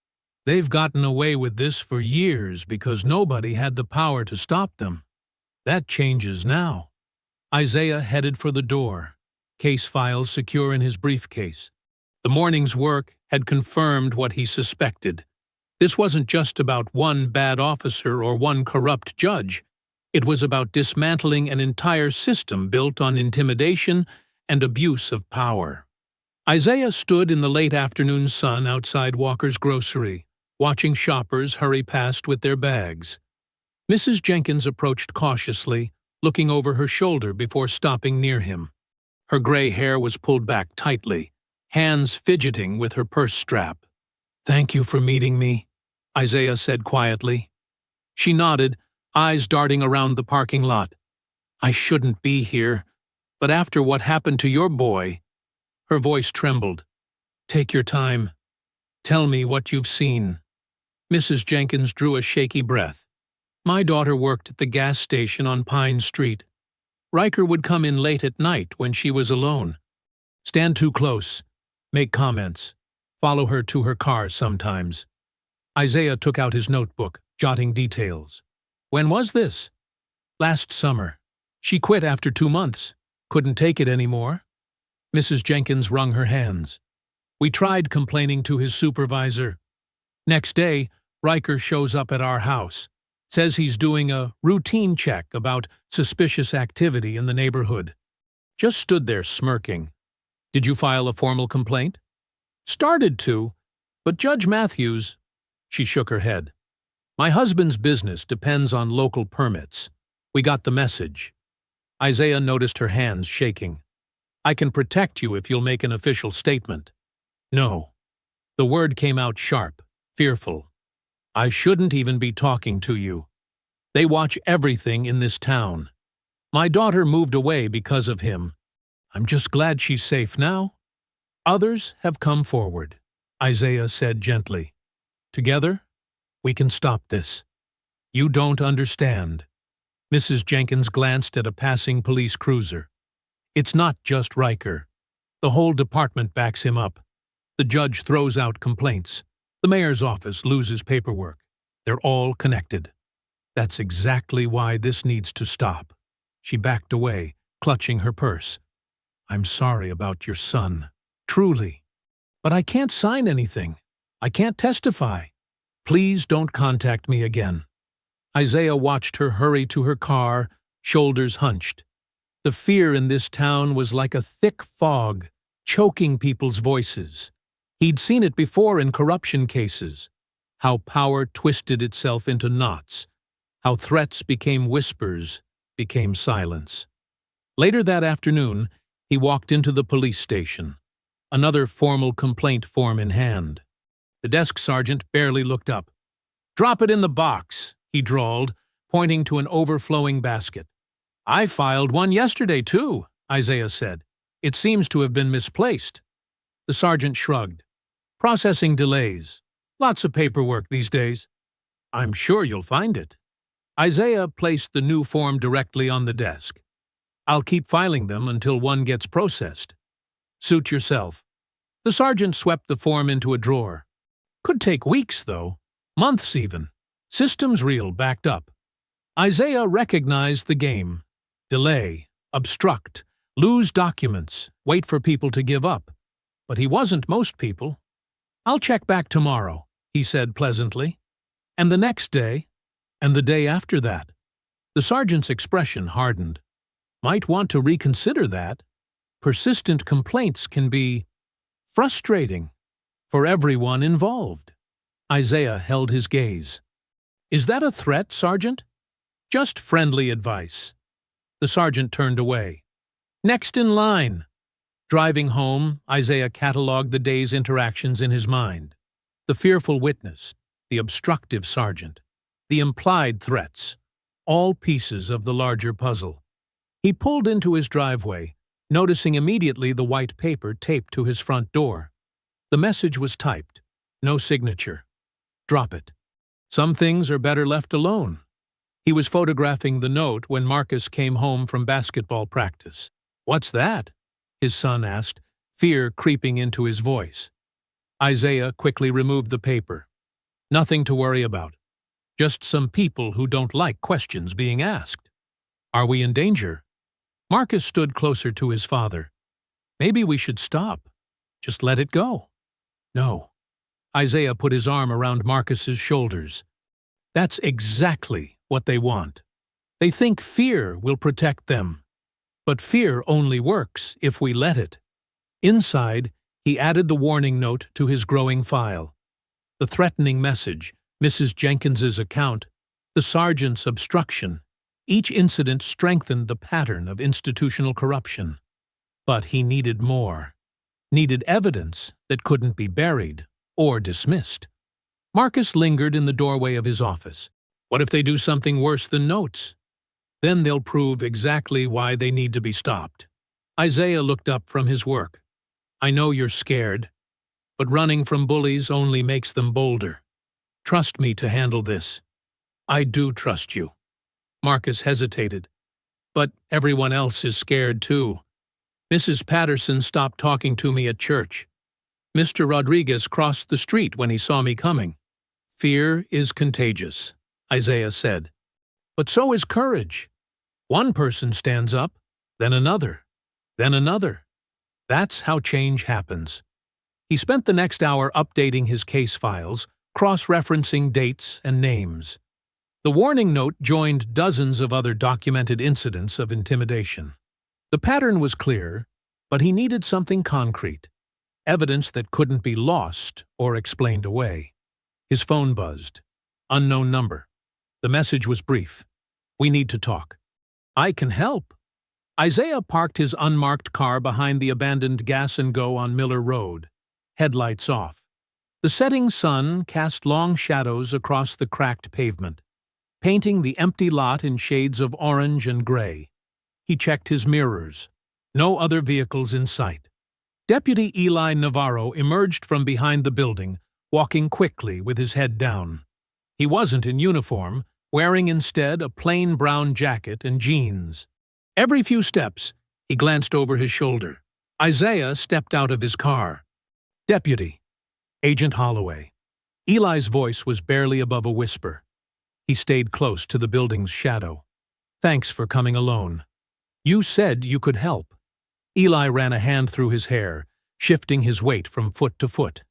They've gotten away with this for years because nobody had the power to stop them. That changes now. Isaiah headed for the door, case files secure in his briefcase. The morning's work had confirmed what he suspected. This wasn't just about one bad officer or one corrupt judge. It was about dismantling an entire system built on intimidation and abuse of power. Isaiah stood in the late afternoon sun outside Walker's grocery, watching shoppers hurry past with their bags. Mrs. Jenkins approached cautiously, looking over her shoulder before stopping near him. Her gray hair was pulled back tightly, hands fidgeting with her purse strap. Thank you for meeting me, Isaiah said quietly. She nodded, eyes darting around the parking lot. I shouldn't be here, but after what happened to your boy... Her voice trembled. Take your time. Tell me what you've seen. Mrs. Jenkins drew a shaky breath. My daughter worked at the gas station on Pine Street. Riker would come in late at night when she was alone. Stand too close. Make comments. Follow her to her car sometimes. Isaiah took out his notebook, jotting details. When was this? Last summer. She quit after 2 months. Couldn't take it anymore. Mrs. Jenkins wrung her hands. We tried complaining to his supervisor. Next day, Riker shows up at our house. Says he's doing a routine check about suspicious activity in the neighborhood. Just stood there smirking. Did you file a formal complaint? Started to, but Judge Matthews... She shook her head. My husband's business depends on local permits. We got the message. Isaiah noticed her hands shaking. I can protect you if you'll make an official statement. No. The word came out sharp, fearful. I shouldn't even be talking to you. They watch everything in this town. My daughter moved away because of him. I'm just glad she's safe now. Others have come forward, Isaiah said gently. Together, we can stop this. You don't understand. Mrs. Jenkins glanced at a passing police cruiser. It's not just Riker. The whole department backs him up. The judge throws out complaints. The mayor's office loses paperwork. They're all connected. That's exactly why this needs to stop. She backed away, clutching her purse. I'm sorry about your son. Truly. But I can't sign anything. I can't testify. Please don't contact me again. Isaiah watched her hurry to her car, shoulders hunched. The fear in this town was like a thick fog, choking people's voices. He'd seen it before in corruption cases. How power twisted itself into knots. How threats became whispers, became silence. Later that afternoon, he walked into the police station, another formal complaint form in hand. The desk sergeant barely looked up. Drop it in the box, he drawled, pointing to an overflowing basket. I filed one yesterday, too, Isaiah said. It seems to have been misplaced. The sergeant shrugged. Processing delays. Lots of paperwork these days. I'm sure you'll find it. Isaiah placed the new form directly on the desk. I'll keep filing them until one gets processed. Suit yourself. The sergeant swept the form into a drawer. Could take weeks, though. Months, even. Systems reel backed up. Isaiah recognized the game. Delay, obstruct, lose documents, wait for people to give up. But he wasn't most people. I'll check back tomorrow, he said pleasantly. And the next day, and the day after that. The sergeant's expression hardened. Might want to reconsider that. Persistent complaints can be frustrating for everyone involved. Isaiah held his gaze. Is that a threat, Sergeant? Just friendly advice. The sergeant turned away. Next in line. Driving home, Isaiah catalogued the day's interactions in his mind. The fearful witness, the obstructive sergeant, the implied threats, all pieces of the larger puzzle. He pulled into his driveway, noticing immediately the white paper taped to his front door. The message was typed. No signature. Drop it. Some things are better left alone. He was photographing the note when Marcus came home from basketball practice. What's that? His son asked, fear creeping into his voice. Isaiah quickly removed the paper. Nothing to worry about. Just some people who don't like questions being asked. Are we in danger? Marcus stood closer to his father. Maybe we should stop. Just let it go. No. Isaiah put his arm around Marcus's shoulders. That's exactly what they want. They think fear will protect them. But fear only works if we let it. Inside, he added the warning note to his growing file. The threatening message, Mrs. Jenkins's account, the sergeant's obstruction. Each incident strengthened the pattern of institutional corruption. But he needed more. Needed evidence that couldn't be buried or dismissed. Marcus lingered in the doorway of his office. What if they do something worse than notes? Then they'll prove exactly why they need to be stopped. Isaiah looked up from his work. I know you're scared, but running from bullies only makes them bolder. Trust me to handle this. I do trust you. Marcus hesitated. But everyone else is scared too. Mrs. Patterson stopped talking to me at church. Mr. Rodriguez crossed the street when he saw me coming. Fear is contagious, Isaiah said. But so is courage. One person stands up, then another, then another. That's how change happens. He spent the next hour updating his case files, cross-referencing dates and names. The warning note joined dozens of other documented incidents of intimidation. The pattern was clear, but he needed something concrete, evidence that couldn't be lost or explained away. His phone buzzed. Unknown number. The message was brief. "We need to talk." "I can help." Isaiah parked his unmarked car behind the abandoned Gas and Go on Miller Road, headlights off. The setting sun cast long shadows across the cracked pavement, painting the empty lot in shades of orange and gray. He checked his mirrors. No other vehicles in sight. Deputy Eli Navarro emerged from behind the building, walking quickly with his head down. He wasn't in uniform, wearing instead a plain brown jacket and jeans. Every few steps, he glanced over his shoulder. Isaiah stepped out of his car. "Deputy." "Agent Holloway." Eli's voice was barely above a whisper. He stayed close to the building's shadow. "Thanks for coming alone. You said you could help." Eli ran a hand through his hair, shifting his weight from foot to foot.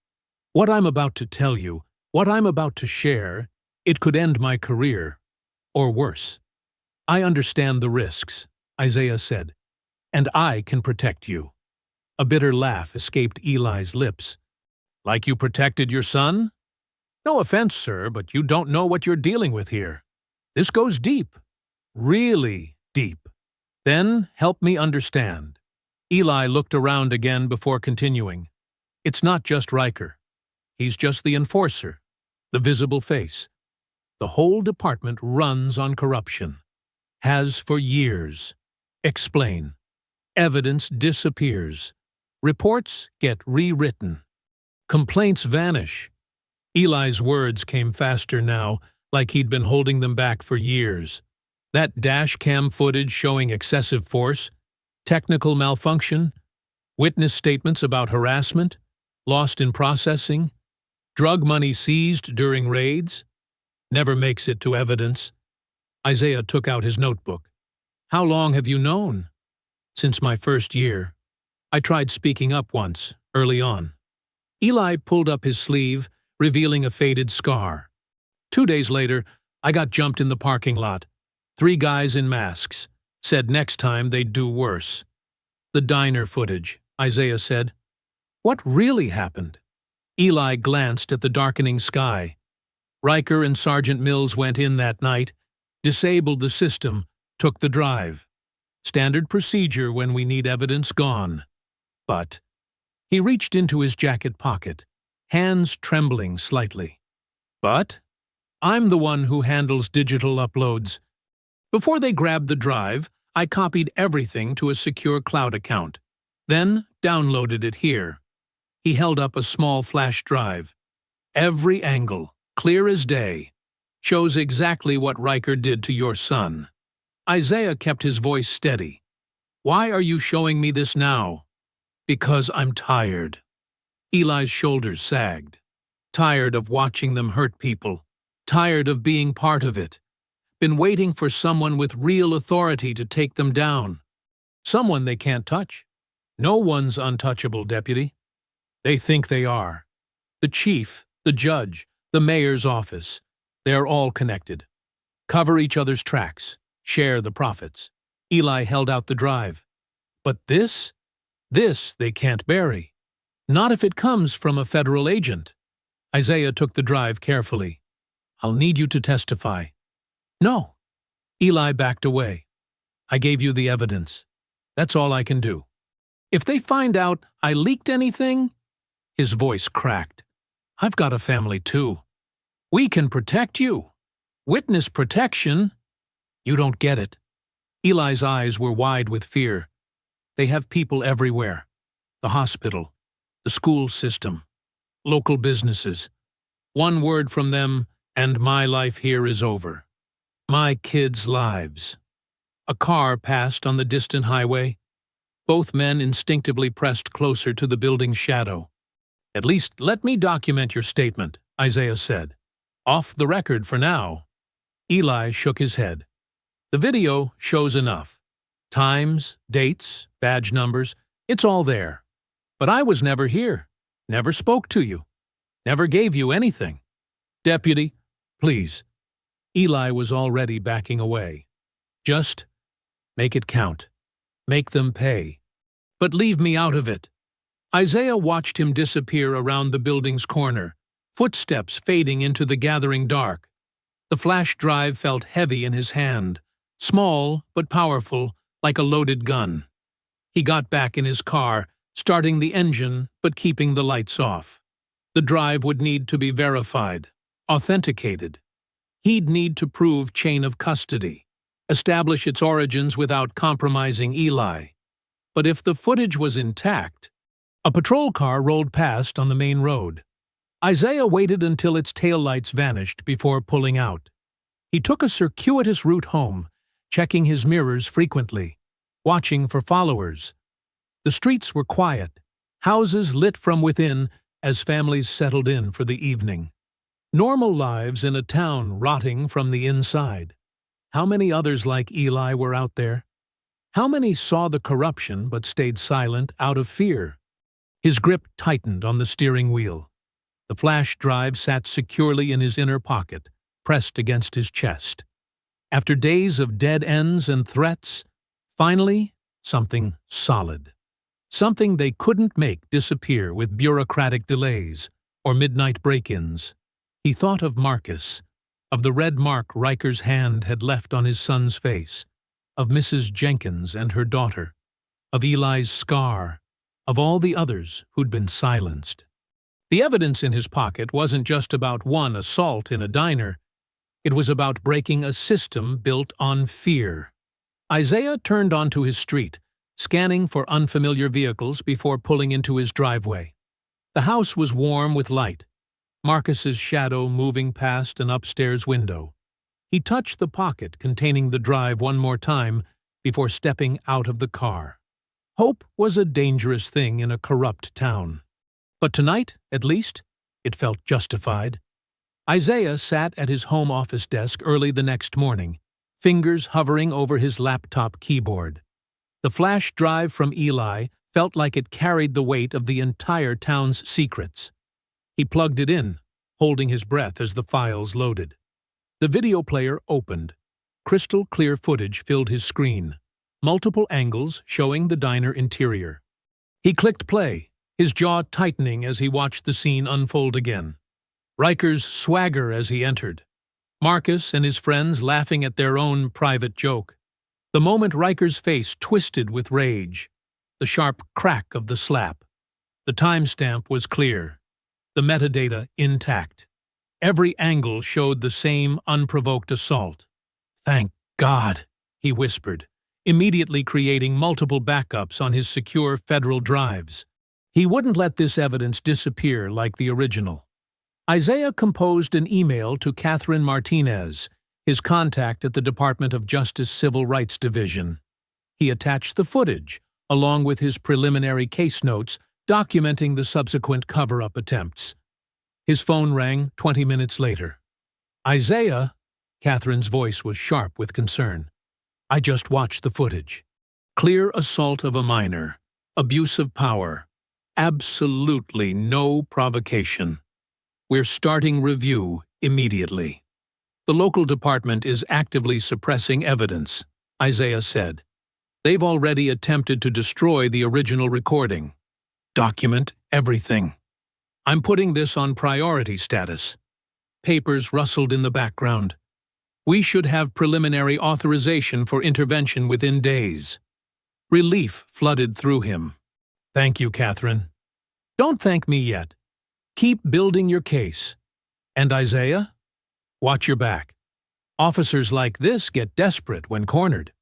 "What I'm about to tell you, what I'm about to share, it could end my career. Or worse. I understand the risks," Isaiah said, "and I can protect you." A bitter laugh escaped Eli's lips. "Like you protected your son? No offense, sir, but you don't know what you're dealing with here. This goes deep. Really deep. Then help me understand." Eli looked around again before continuing. "It's not just Riker. He's just the enforcer, the visible face. The whole department runs on corruption. Has for years. Explain. Evidence disappears. Reports get rewritten. Complaints vanish." Eli's words came faster now, like he'd been holding them back for years. That dash cam footage showing excessive force, technical malfunction, witness statements about harassment, lost in processing, drug money seized during raids, never makes it to evidence. Isaiah took out his notebook. "How long have you known?" "Since my first year. I tried speaking up once, early on." Eli pulled up his sleeve, revealing a faded scar. 2 days later, I got jumped in the parking lot. 3 guys in masks. Said next time they'd do worse. "The diner footage," Isaiah said. "What really happened?" Eli glanced at the darkening sky. "Riker and Sergeant Mills went in that night, disabled the system, took the drive. Standard procedure when we need evidence gone. But..." He reached into his jacket pocket, hands trembling slightly. "But? I'm the one who handles digital uploads. Before they grabbed the drive, I copied everything to a secure cloud account, then downloaded it here." He held up a small flash drive. "Every angle, clear as day, shows exactly what Riker did to your son." Isaiah kept his voice steady. "Why are you showing me this now?" "Because I'm tired." Eli's shoulders sagged. "Tired of watching them hurt people. Tired of being part of it. Been waiting for someone with real authority to take them down. Someone they can't touch. No one's untouchable, Deputy. They think they are. The chief, the judge, the mayor's office. They're all connected. Cover each other's tracks. Share the profits." Eli held out the drive. "But this they can't bury. Not if it comes from a federal agent." Isaiah took the drive carefully. "I'll need you to testify." "No." Eli backed away. "I gave you the evidence. That's all I can do. If they find out I leaked anything..." His voice cracked. "I've got a family too. We can protect you. Witness protection." "You don't get it." Eli's eyes were wide with fear. "They have people everywhere. The hospital, the school system, local businesses. One word from them, and my life here is over. My kids' lives." A car passed on the distant highway. Both men instinctively pressed closer to the building's shadow. "At least let me document your statement," Isaiah said. "Off the record for now." Eli shook his head. "The video shows enough. Times, dates, badge numbers, it's all there. But I was never here, never spoke to you, never gave you anything. Deputy, please." Eli was already backing away. "Just make it count. Make them pay. But leave me out of it." Isaiah watched him disappear around the building's corner, footsteps fading into the gathering dark. The flash drive felt heavy in his hand, small but powerful, like a loaded gun. He got back in his car, starting the engine but keeping the lights off. The drive would need to be verified, authenticated. He'd need to prove chain of custody, establish its origins without compromising Eli. But if the footage was intact... A patrol car rolled past on the main road. Isaiah waited until its taillights vanished before pulling out. He took a circuitous route home, checking his mirrors frequently, watching for followers. The streets were quiet, houses lit from within as families settled in for the evening. Normal lives in a town rotting from the inside. How many others like Eli were out there? How many saw the corruption but stayed silent out of fear? His grip tightened on the steering wheel. The flash drive sat securely in his inner pocket, pressed against his chest. After days of dead ends and threats, finally, something solid. Something they couldn't make disappear with bureaucratic delays or midnight break-ins. He thought of Marcus, of the red mark Riker's hand had left on his son's face, of Mrs. Jenkins and her daughter, of Eli's scar, of all the others who'd been silenced. The evidence in his pocket wasn't just about one assault in a diner. It was about breaking a system built on fear. Isaiah turned onto his street, scanning for unfamiliar vehicles before pulling into his driveway. The house was warm with light, Marcus's shadow moving past an upstairs window. He touched the pocket containing the drive one more time before stepping out of the car. Hope was a dangerous thing in a corrupt town. But tonight, at least, it felt justified. Isaiah sat at his home office desk early the next morning, fingers hovering over his laptop keyboard. The flash drive from Eli felt like it carried the weight of the entire town's secrets. He plugged it in, holding his breath as the files loaded. The video player opened. Crystal clear footage filled his screen, multiple angles showing the diner interior. He clicked play, his jaw tightening as he watched the scene unfold again. Riker's swagger as he entered. Marcus and his friends laughing at their own private joke. The moment Riker's face twisted with rage. The sharp crack of the slap. The timestamp was clear. The metadata intact. Every angle showed the same unprovoked assault. "Thank God," he whispered, immediately creating multiple backups on his secure federal drives. He wouldn't let this evidence disappear like the original. Isaiah composed an email to Catherine Martinez, his contact at the Department of Justice Civil Rights Division. He attached the footage, along with his preliminary case notes documenting the subsequent cover-up attempts. His phone rang 20 minutes later. "Isaiah," Catherine's voice was sharp with concern. "I just watched the footage. Clear assault of a minor, abuse of power, absolutely no provocation. We're starting review immediately." "The local department is actively suppressing evidence," Isaiah said. "They've already attempted to destroy the original recording. Document everything. I'm putting this on priority status." Papers rustled in the background. "We should have preliminary authorization for intervention within days." Relief flooded through him. "Thank you, Catherine." "Don't thank me yet. Keep building your case. And Isaiah? Watch your back. Officers like this get desperate when cornered."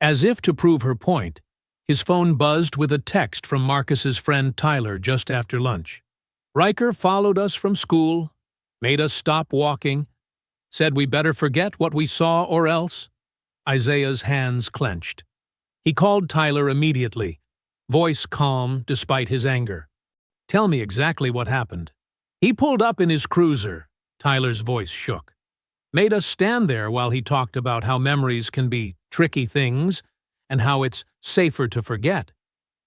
As if to prove her point, his phone buzzed with a text from Marcus's friend Tyler just after lunch. "Riker followed us from school, made us stop walking, said we better forget what we saw or else." Isaiah's hands clenched. He called Tyler immediately, voice calm despite his anger. "Tell me exactly what happened." "He pulled up in his cruiser," Tyler's voice shook. "Made us stand there while he talked about how memories can be tricky things and how it's safer to forget.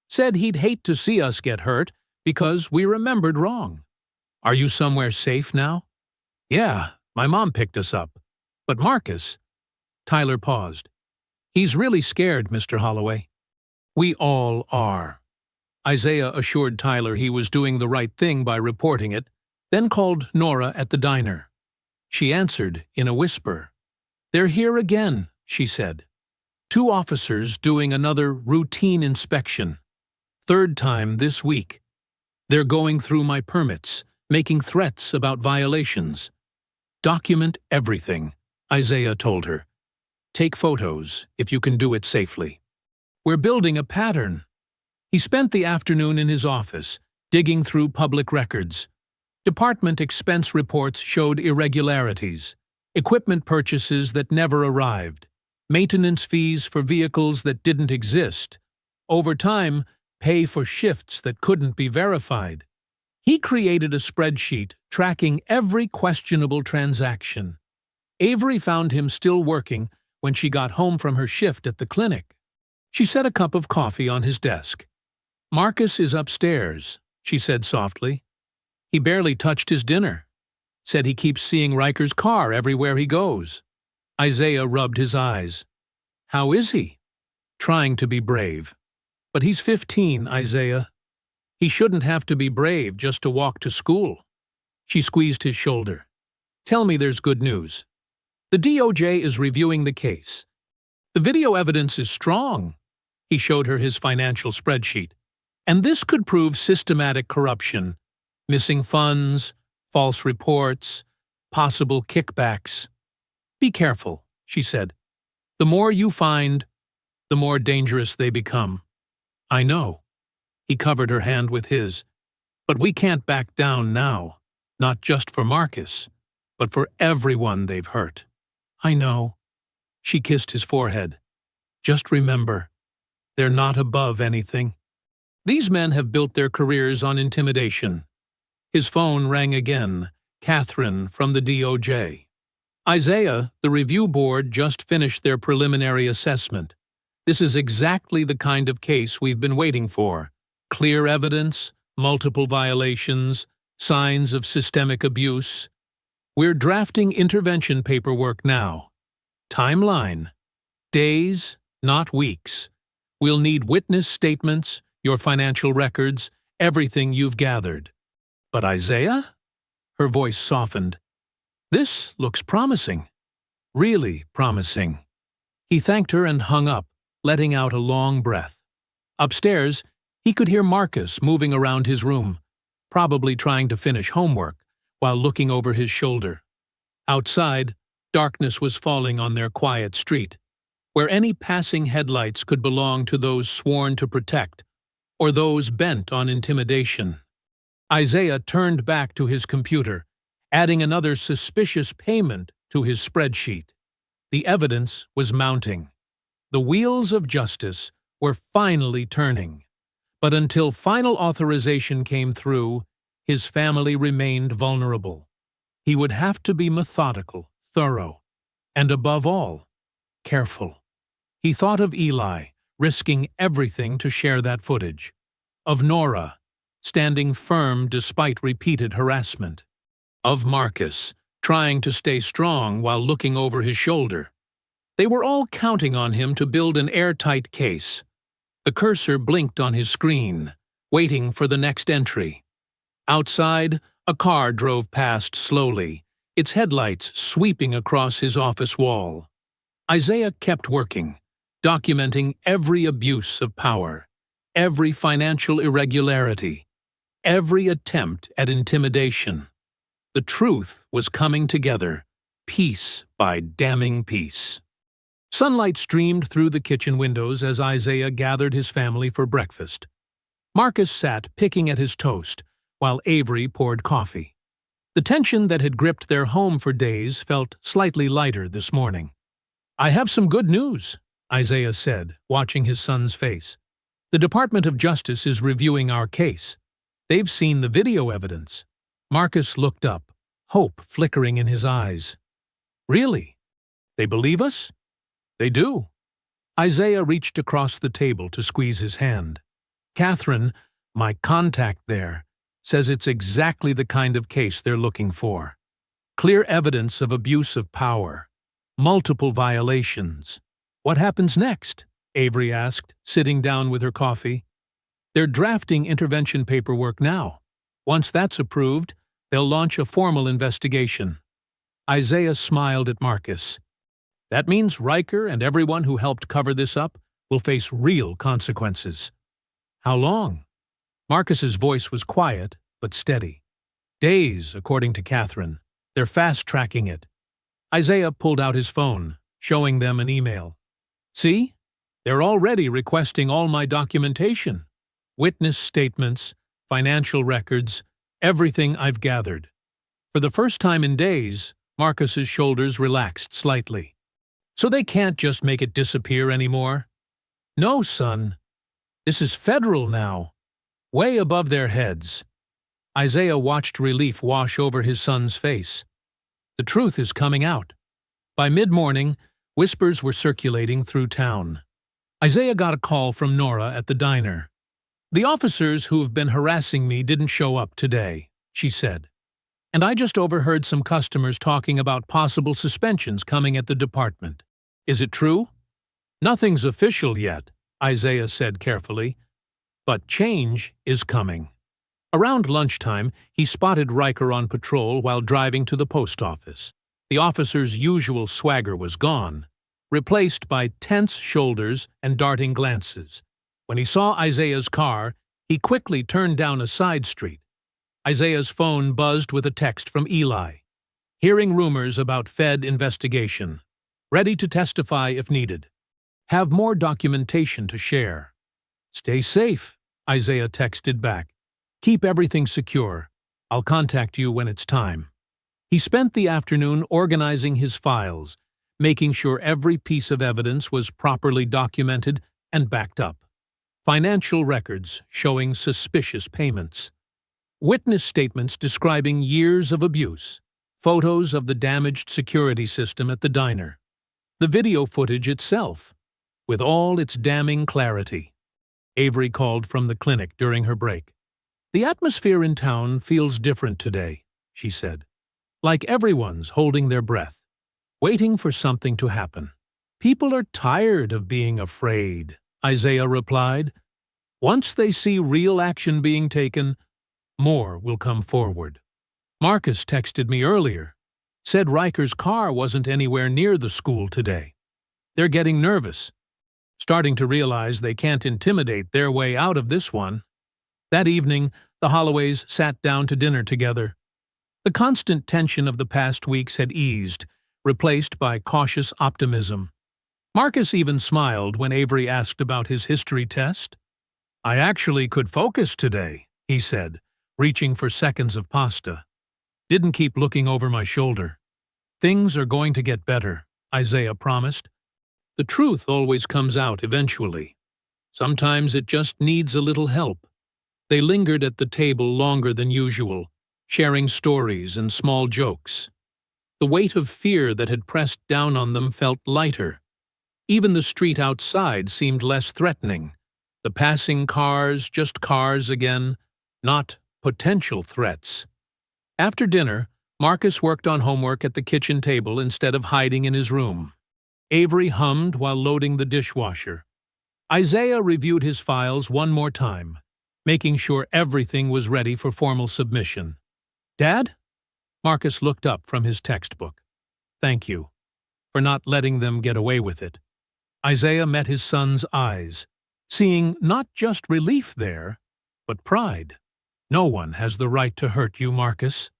Said he'd hate to see us get hurt because we remembered wrong." "Are you somewhere safe now?" "Yeah, my mom picked us up. But Marcus—" Tyler paused. "He's really scared, Mr. Holloway." "We all are." Isaiah assured Tyler he was doing the right thing by reporting it, then called Nora at the diner. She answered in a whisper. "They're here again," she said. "Two officers doing another routine inspection. Third time this week. They're going through my permits, making threats about violations." "Document everything," Isaiah told her. "Take photos, if you can do it safely. We're building a pattern." He spent the afternoon in his office, digging through public records. Department expense reports showed irregularities, equipment purchases that never arrived, maintenance fees for vehicles that didn't exist, overtime pay for shifts that couldn't be verified. He created a spreadsheet tracking every questionable transaction. Avery found him still working when she got home from her shift at the clinic. She set a cup of coffee on his desk. "Marcus is upstairs," she said softly. "He barely touched his dinner. Said he keeps seeing Riker's car everywhere he goes." Isaiah rubbed his eyes. "How is he?" "Trying to be brave." "But he's 15, Isaiah. He shouldn't have to be brave just to walk to school." She squeezed his shoulder. "Tell me there's good news." "The DOJ is reviewing the case. The video evidence is strong." He showed her his financial spreadsheet. "And this could prove systematic corruption, missing funds, false reports, possible kickbacks." "Be careful," she said. "The more you find, the more dangerous they become." "I know." He covered her hand with his. "But we can't back down now, not just for Marcus, but for everyone they've hurt." "I know." She kissed his forehead. "Just remember, they're not above anything. These men have built their careers on intimidation." His phone rang again. Catherine from the DOJ. "Isaiah, the review board just finished their preliminary assessment. This is exactly the kind of case we've been waiting for. Clear evidence, multiple violations, signs of systemic abuse. We're drafting intervention paperwork now. Timeline. Days, not weeks. We'll need witness statements, your financial records, everything you've gathered." "But Isaiah?" Her voice softened. "This looks promising. Really promising." He thanked her and hung up, letting out a long breath. Upstairs, he could hear Marcus moving around his room, probably trying to finish homework, while looking over his shoulder. Outside, darkness was falling on their quiet street, where any passing headlights could belong to those sworn to protect, or those bent on intimidation. Isaiah turned back to his computer, adding another suspicious payment to his spreadsheet. The evidence was mounting. The wheels of justice were finally turning. But until final authorization came through, his family remained vulnerable. He would have to be methodical, thorough, and above all, careful. He thought of Eli, risking everything to share that footage. Of Nora, standing firm despite repeated harassment. Of Marcus, trying to stay strong while looking over his shoulder. They were all counting on him to build an airtight case. The cursor blinked on his screen, waiting for the next entry. Outside, a car drove past slowly, its headlights sweeping across his office wall. Isaiah kept working, documenting every abuse of power, every financial irregularity, every attempt at intimidation. The truth was coming together, piece by damning piece. Sunlight streamed through the kitchen windows as Isaiah gathered his family for breakfast. Marcus sat picking at his toast, while Avery poured coffee. The tension that had gripped their home for days felt slightly lighter this morning. "I have some good news," Isaiah said, watching his son's face. The Department of Justice is reviewing our case. They've seen the video evidence. Marcus looked up, hope flickering in his eyes. Really? They believe us? They do. Isaiah reached across the table to squeeze his hand. Catherine, my contact there, says it's exactly the kind of case they're looking for. Clear evidence of abuse of power. Multiple violations. What happens next? Avery asked, sitting down with her coffee. They're drafting intervention paperwork now. Once that's approved, they'll launch a formal investigation. Isaiah smiled at Marcus. That means Riker and everyone who helped cover this up will face real consequences. How long? Marcus's voice was quiet, but steady. Days, according to Catherine. They're fast-tracking it. Isaiah pulled out his phone, showing them an email. See? They're already requesting all my documentation. Witness statements, financial records, everything I've gathered. For the first time in days, Marcus's shoulders relaxed slightly. So they can't just make it disappear anymore? No, son. This is federal now. Way above their heads. Isaiah watched relief wash over his son's face. The truth is coming out. By mid-morning, whispers were circulating through town. Isaiah got a call from Nora at the diner. The officers who have been harassing me didn't show up today, she said. And I just overheard some customers talking about possible suspensions coming at the department. Is it true? Nothing's official yet, Isaiah said carefully. But change is coming. Around lunchtime, he spotted Riker on patrol while driving to the post office. The officer's usual swagger was gone, replaced by tense shoulders and darting glances. When he saw Isaiah's car, he quickly turned down a side street. Isaiah's phone buzzed with a text from Eli. Hearing rumors about Fed investigation. Ready to testify if needed. Have more documentation to share. Stay safe, Isaiah texted back. Keep everything secure. I'll contact you when it's time. He spent the afternoon organizing his files, making sure every piece of evidence was properly documented and backed up. Financial records showing suspicious payments. Witness statements describing years of abuse. Photos of the damaged security system at the diner. The video footage itself, with all its damning clarity. Avery called from the clinic during her break. The atmosphere in town feels different today, she said. Like everyone's holding their breath, waiting for something to happen. People are tired of being afraid, Isaiah replied. Once they see real action being taken, more will come forward. Marcus texted me earlier. Said Riker's car wasn't anywhere near the school today. They're getting nervous, starting to realize they can't intimidate their way out of this one. That evening, the Holloways sat down to dinner together. The constant tension of the past weeks had eased, replaced by cautious optimism. Marcus even smiled when Avery asked about his history test. I actually could focus today, he said, reaching for seconds of pasta. Didn't keep looking over my shoulder. Things are going to get better, Isaiah promised. The truth always comes out eventually. Sometimes it just needs a little help. They lingered at the table longer than usual, sharing stories and small jokes. The weight of fear that had pressed down on them felt lighter. Even the street outside seemed less threatening. The passing cars, just cars again, not potential threats. After dinner, Marcus worked on homework at the kitchen table instead of hiding in his room. Avery hummed while loading the dishwasher. Isaiah reviewed his files one more time, making sure everything was ready for formal submission. Dad? Marcus looked up from his textbook. Thank you for not letting them get away with it. Isaiah met his son's eyes, seeing not just relief there, but pride. No one has the right to hurt you, Marcus.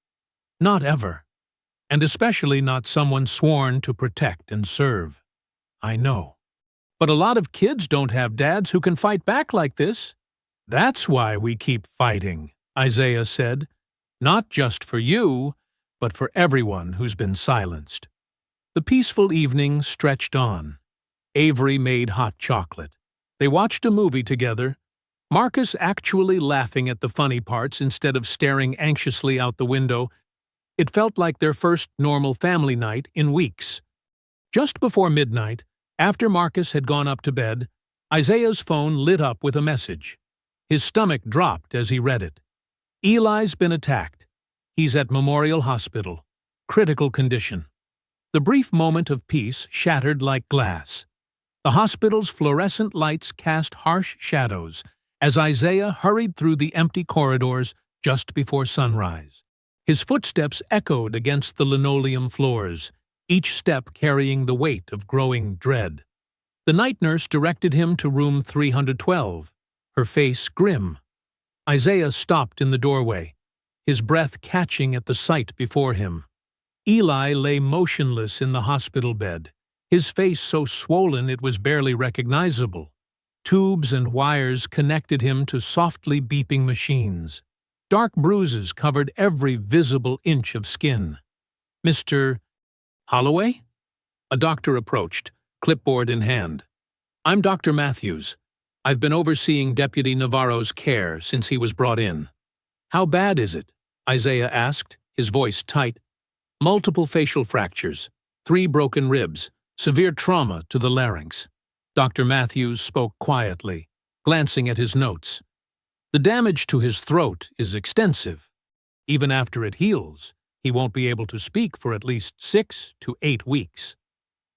Not ever. And especially not someone sworn to protect and serve. I know. But a lot of kids don't have dads who can fight back like this. That's why we keep fighting, Isaiah said. Not just for you, but for everyone who's been silenced. The peaceful evening stretched on. Avery made hot chocolate. They watched a movie together, Marcus actually laughing at the funny parts instead of staring anxiously out the window. It felt like their first normal family night in weeks. Just before midnight, after Marcus had gone up to bed, Isaiah's phone lit up with a message. His stomach dropped as he read it. Eli's been attacked. He's at Memorial Hospital. Critical condition. The brief moment of peace shattered like glass. The hospital's fluorescent lights cast harsh shadows as Isaiah hurried through the empty corridors just before sunrise. His footsteps echoed against the linoleum floors, each step carrying the weight of growing dread. The night nurse directed him to room 312, her face grim. Isaiah stopped in the doorway, his breath catching at the sight before him. Eli lay motionless in the hospital bed, his face so swollen it was barely recognizable. Tubes and wires connected him to softly beeping machines. Dark bruises covered every visible inch of skin. "Mr. Holloway?" A doctor approached, clipboard in hand. "I'm Dr. Matthews. I've been overseeing Deputy Navarro's care since he was brought in." "How bad is it?" Isaiah asked, his voice tight. "Multiple facial fractures, 3 broken ribs, severe trauma to the larynx." Dr. Matthews spoke quietly, glancing at his notes. "The damage to his throat is extensive. Even after it heals, he won't be able to speak for at least 6 to 8 weeks."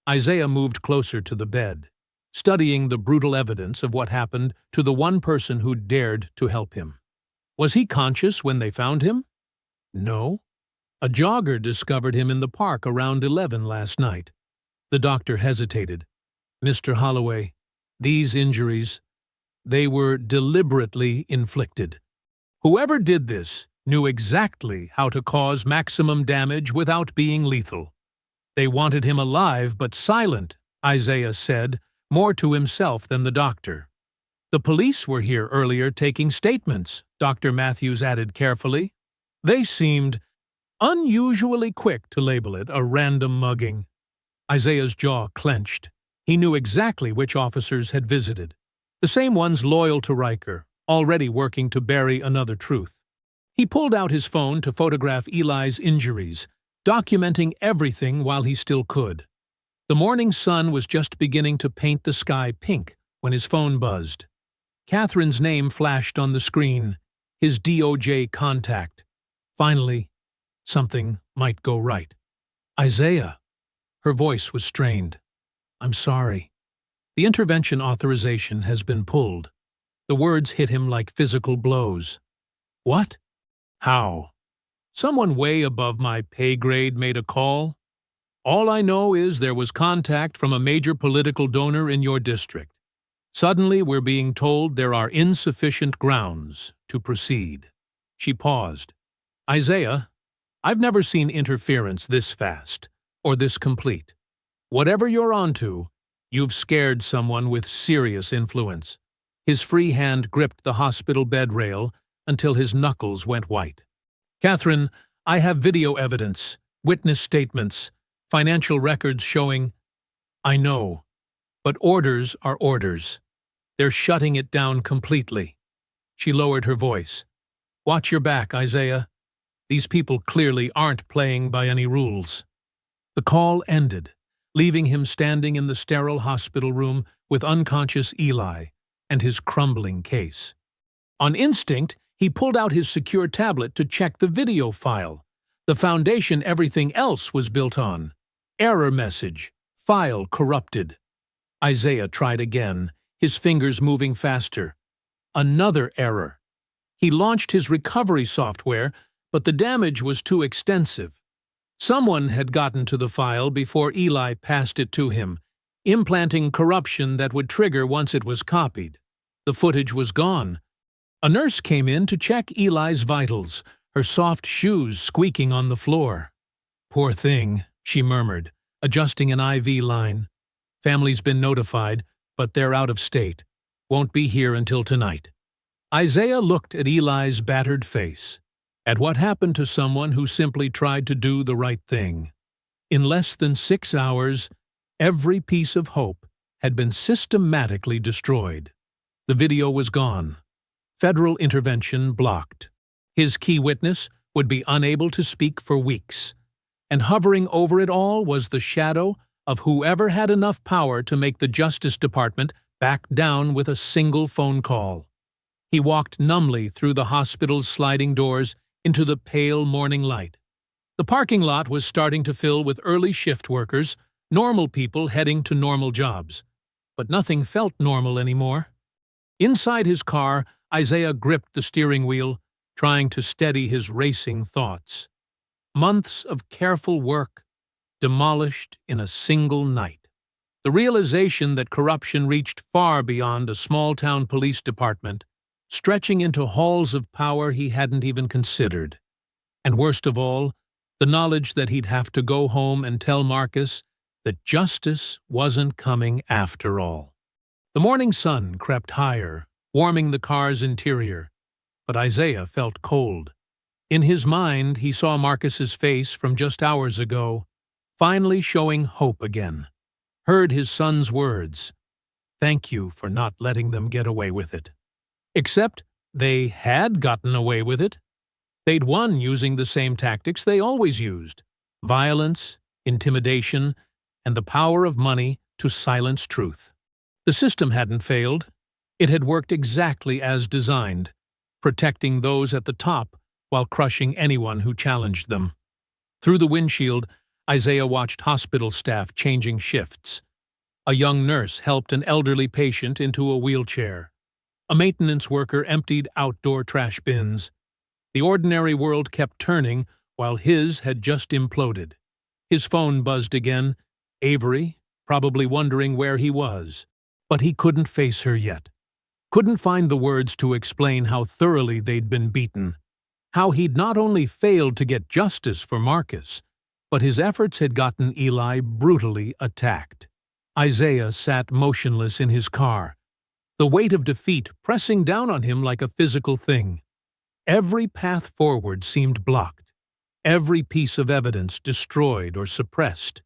Isaiah moved closer to the bed, studying the brutal evidence of what happened to the one person who dared to help him. Was he conscious when they found him? No. A jogger discovered him in the park around 11 last night. The doctor hesitated. "Mr. Holloway, these injuries, they were deliberately inflicted. Whoever did this knew exactly how to cause maximum damage without being lethal. They wanted him alive but silent," Isaiah said, more to himself than the doctor. "The police were here earlier taking statements," Dr. Matthews added carefully. "They seemed unusually quick to label it a random mugging." Isaiah's jaw clenched. He knew exactly which officers had visited. The same ones loyal to Riker, already working to bury another truth. He pulled out his phone to photograph Eli's injuries, documenting everything while he still could. The morning sun was just beginning to paint the sky pink when his phone buzzed. Catherine's name flashed on the screen, his DOJ contact. Finally, something might go right. "Isaiah." Her voice was strained. "I'm sorry. The intervention authorization has been pulled." The words hit him like physical blows. "What? How?" "Someone way above my pay grade made a call. All I know is there was contact from a major political donor in your district. Suddenly we're being told there are insufficient grounds to proceed." She paused. "Isaiah, I've never seen interference this fast, or this complete. Whatever you're onto, you've scared someone with serious influence." His free hand gripped the hospital bed rail until his knuckles went white. "Catherine, I have video evidence, witness statements, financial records showing—" "I know, but orders are orders. They're shutting it down completely." She lowered her voice. "Watch your back, Isaiah. These people clearly aren't playing by any rules." The call ended, leaving him standing in the sterile hospital room with unconscious Eli and his crumbling case. On instinct, he pulled out his secure tablet to check the video file, the foundation everything else was built on. Error message. File corrupted. Isaiah tried again, his fingers moving faster. Another error. He launched his recovery software, but the damage was too extensive. Someone had gotten to the file before Eli passed it to him, implanting corruption that would trigger once it was copied. The footage was gone. A nurse came in to check Eli's vitals, her soft shoes squeaking on the floor. "Poor thing," she murmured, adjusting an IV line. "Family's been notified, but they're out of state. Won't be here until tonight." Isaiah looked at Eli's battered face, at what happened to someone who simply tried to do the right thing. In less than 6 hours, every piece of hope had been systematically destroyed. The video was gone. Federal intervention blocked. His key witness would be unable to speak for weeks. And hovering over it all was the shadow of whoever had enough power to make the Justice Department back down with a single phone call. He walked numbly through the hospital's sliding doors into the pale morning light. The parking lot was starting to fill with early shift workers, normal people heading to normal jobs. But nothing felt normal anymore. Inside his car, Isaiah gripped the steering wheel, trying to steady his racing thoughts. Months of careful work, demolished in a single night. The realization that corruption reached far beyond a small-town police department, stretching into halls of power he hadn't even considered. And worst of all, the knowledge that he'd have to go home and tell Marcus that justice wasn't coming after all. The morning sun crept higher, warming the car's interior, but Isaiah felt cold. In his mind, he saw Marcus's face from just hours ago, finally showing hope again. Heard his son's words, "Thank you for not letting them get away with it." Except they had gotten away with it. They'd won using the same tactics they always used: violence, intimidation, and the power of money to silence truth. The system hadn't failed. It had worked exactly as designed, protecting those at the top while crushing anyone who challenged them. Through the windshield, Isaiah watched hospital staff changing shifts. A young nurse helped an elderly patient into a wheelchair. A maintenance worker emptied outdoor trash bins. The ordinary world kept turning while his had just imploded. His phone buzzed again. Avery, probably wondering where he was. But he couldn't face her yet. Couldn't find the words to explain how thoroughly they'd been beaten. How he'd not only failed to get justice for Marcus, but his efforts had gotten Eli brutally attacked. Isaiah sat motionless in his car, the weight of defeat pressing down on him like a physical thing. Every path forward seemed blocked, every piece of evidence destroyed or suppressed,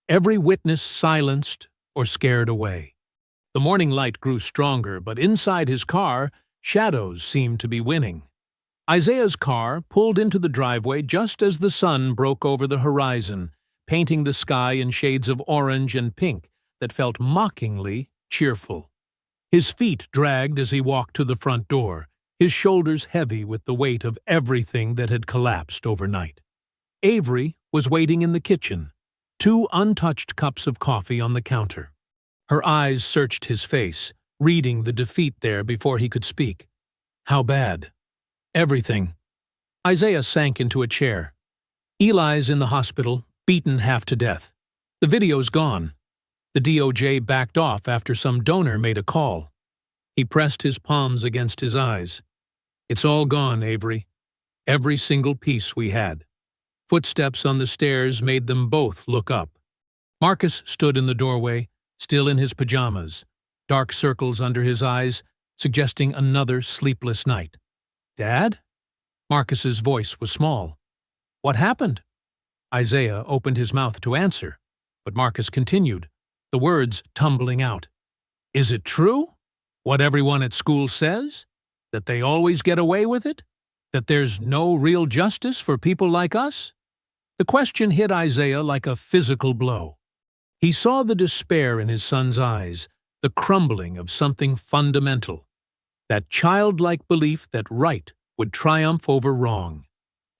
every witness silenced or scared away. The morning light grew stronger, but inside his car, shadows seemed to be winning. Isaiah's car pulled into the driveway just as the sun broke over the horizon, painting the sky in shades of orange and pink that felt mockingly cheerful. His feet dragged as he walked to the front door, his shoulders heavy with the weight of everything that had collapsed overnight. Avery was waiting in the kitchen, 2 untouched cups of coffee on the counter. Her eyes searched his face, reading the defeat there before he could speak. How bad? Everything. Isaiah sank into a chair. Eli's in the hospital, beaten half to death. The video's gone. The DOJ backed off after some donor made a call. He pressed his palms against his eyes. It's all gone, Avery. Every single piece we had. Footsteps on the stairs made them both look up. Marcus stood in the doorway, still in his pajamas, dark circles under his eyes, suggesting another sleepless night. Dad? Marcus's voice was small. What happened? Isaiah opened his mouth to answer, but Marcus continued, the words tumbling out. Is it true? What everyone at school says? That they always get away with it? That there's no real justice for people like us? The question hit Isaiah like a physical blow. He saw the despair in his son's eyes, the crumbling of something fundamental. That childlike belief that right would triumph over wrong,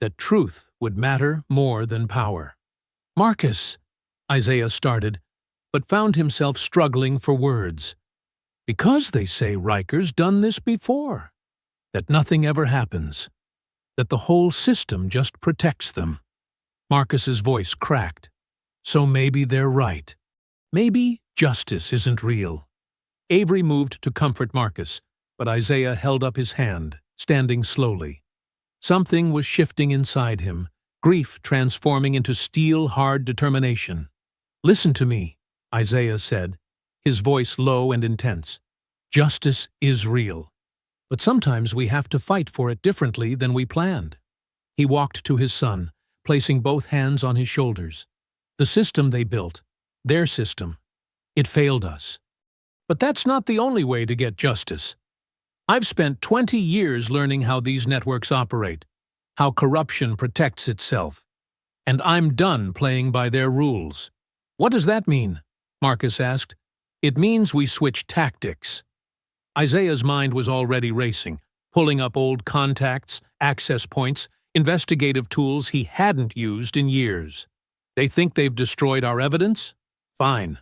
that truth would matter more than power. Marcus, Isaiah started, but found himself struggling for words. Because they say Riker's done this before. That nothing ever happens. That the whole system just protects them. Marcus's voice cracked. So maybe they're right. Maybe justice isn't real. Avery moved to comfort Marcus, but Isaiah held up his hand, standing slowly. Something was shifting inside him, grief transforming into steel-hard determination. Listen to me, Isaiah said, his voice low and intense. Justice is real, but sometimes we have to fight for it differently than we planned. He walked to his son, placing both hands on his shoulders. The system they built, their system, it failed us. But that's not the only way to get justice. I've spent 20 years learning how these networks operate, how corruption protects itself, and I'm done playing by their rules." "What does that mean?" Marcus asked. "It means we switch tactics." Isaiah's mind was already racing, pulling up old contacts, access points, investigative tools he hadn't used in years. "They think they've destroyed our evidence? Fine.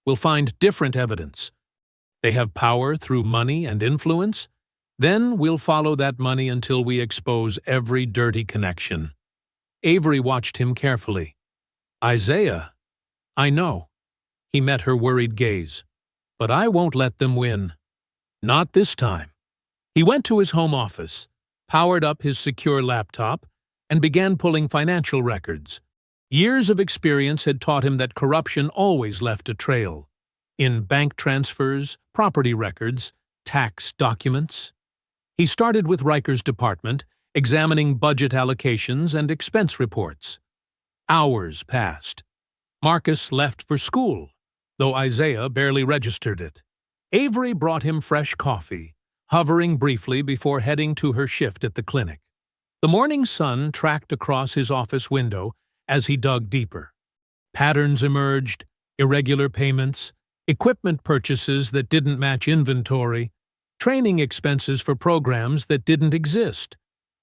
We'll find different evidence. They have power through money and influence? Then we'll follow that money until we expose every dirty connection." Avery watched him carefully. "Isaiah, I know." He met her worried gaze. "But I won't let them win. Not this time." He went to his home office, powered up his secure laptop, and began pulling financial records. Years of experience had taught him that corruption always left a trail. In bank transfers, property records, tax documents. He started with Riker's department, examining budget allocations and expense reports. Hours passed. Marcus left for school, though Isaiah barely registered it. Avery brought him fresh coffee, hovering briefly before heading to her shift at the clinic. The morning sun tracked across his office window as he dug deeper. Patterns emerged, irregular payments, equipment purchases that didn't match inventory, training expenses for programs that didn't exist.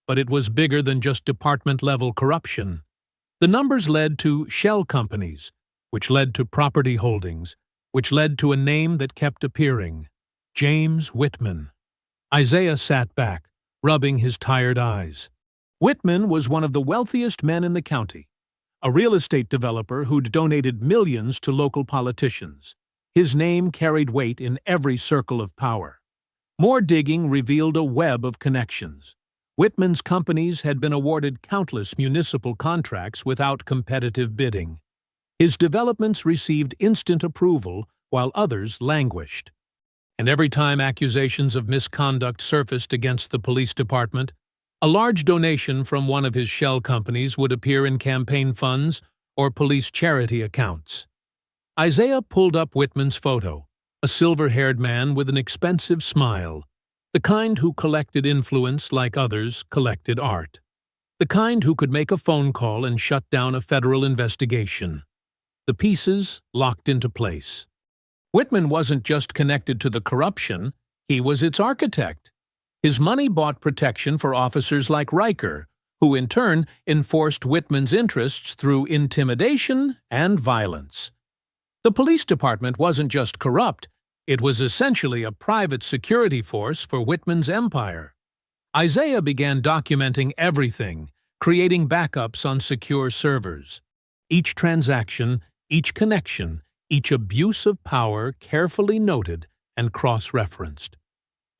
But it was bigger than just department-level corruption. The numbers led to shell companies, which led to property holdings, which led to a name that kept appearing: James Whitman. Isaiah sat back, rubbing his tired eyes. Whitman was one of the wealthiest men in the county, a real estate developer who'd donated millions to local politicians. His name carried weight in every circle of power. More digging revealed a web of connections. Whitman's companies had been awarded countless municipal contracts without competitive bidding. His developments received instant approval, while others languished. And every time accusations of misconduct surfaced against the police department, a large donation from one of his shell companies would appear in campaign funds or police charity accounts. Isaiah pulled up Whitman's photo, a silver-haired man with an expensive smile, the kind who collected influence like others collected art, the kind who could make a phone call and shut down a federal investigation. The pieces locked into place. Whitman wasn't just connected to the corruption, he was its architect. His money bought protection for officers like Riker, who in turn enforced Whitman's interests through intimidation and violence. The police department wasn't just corrupt, it was essentially a private security force for Whitman's empire. Isaiah began documenting everything, creating backups on secure servers. Each transaction, each connection, each abuse of power carefully noted and cross-referenced.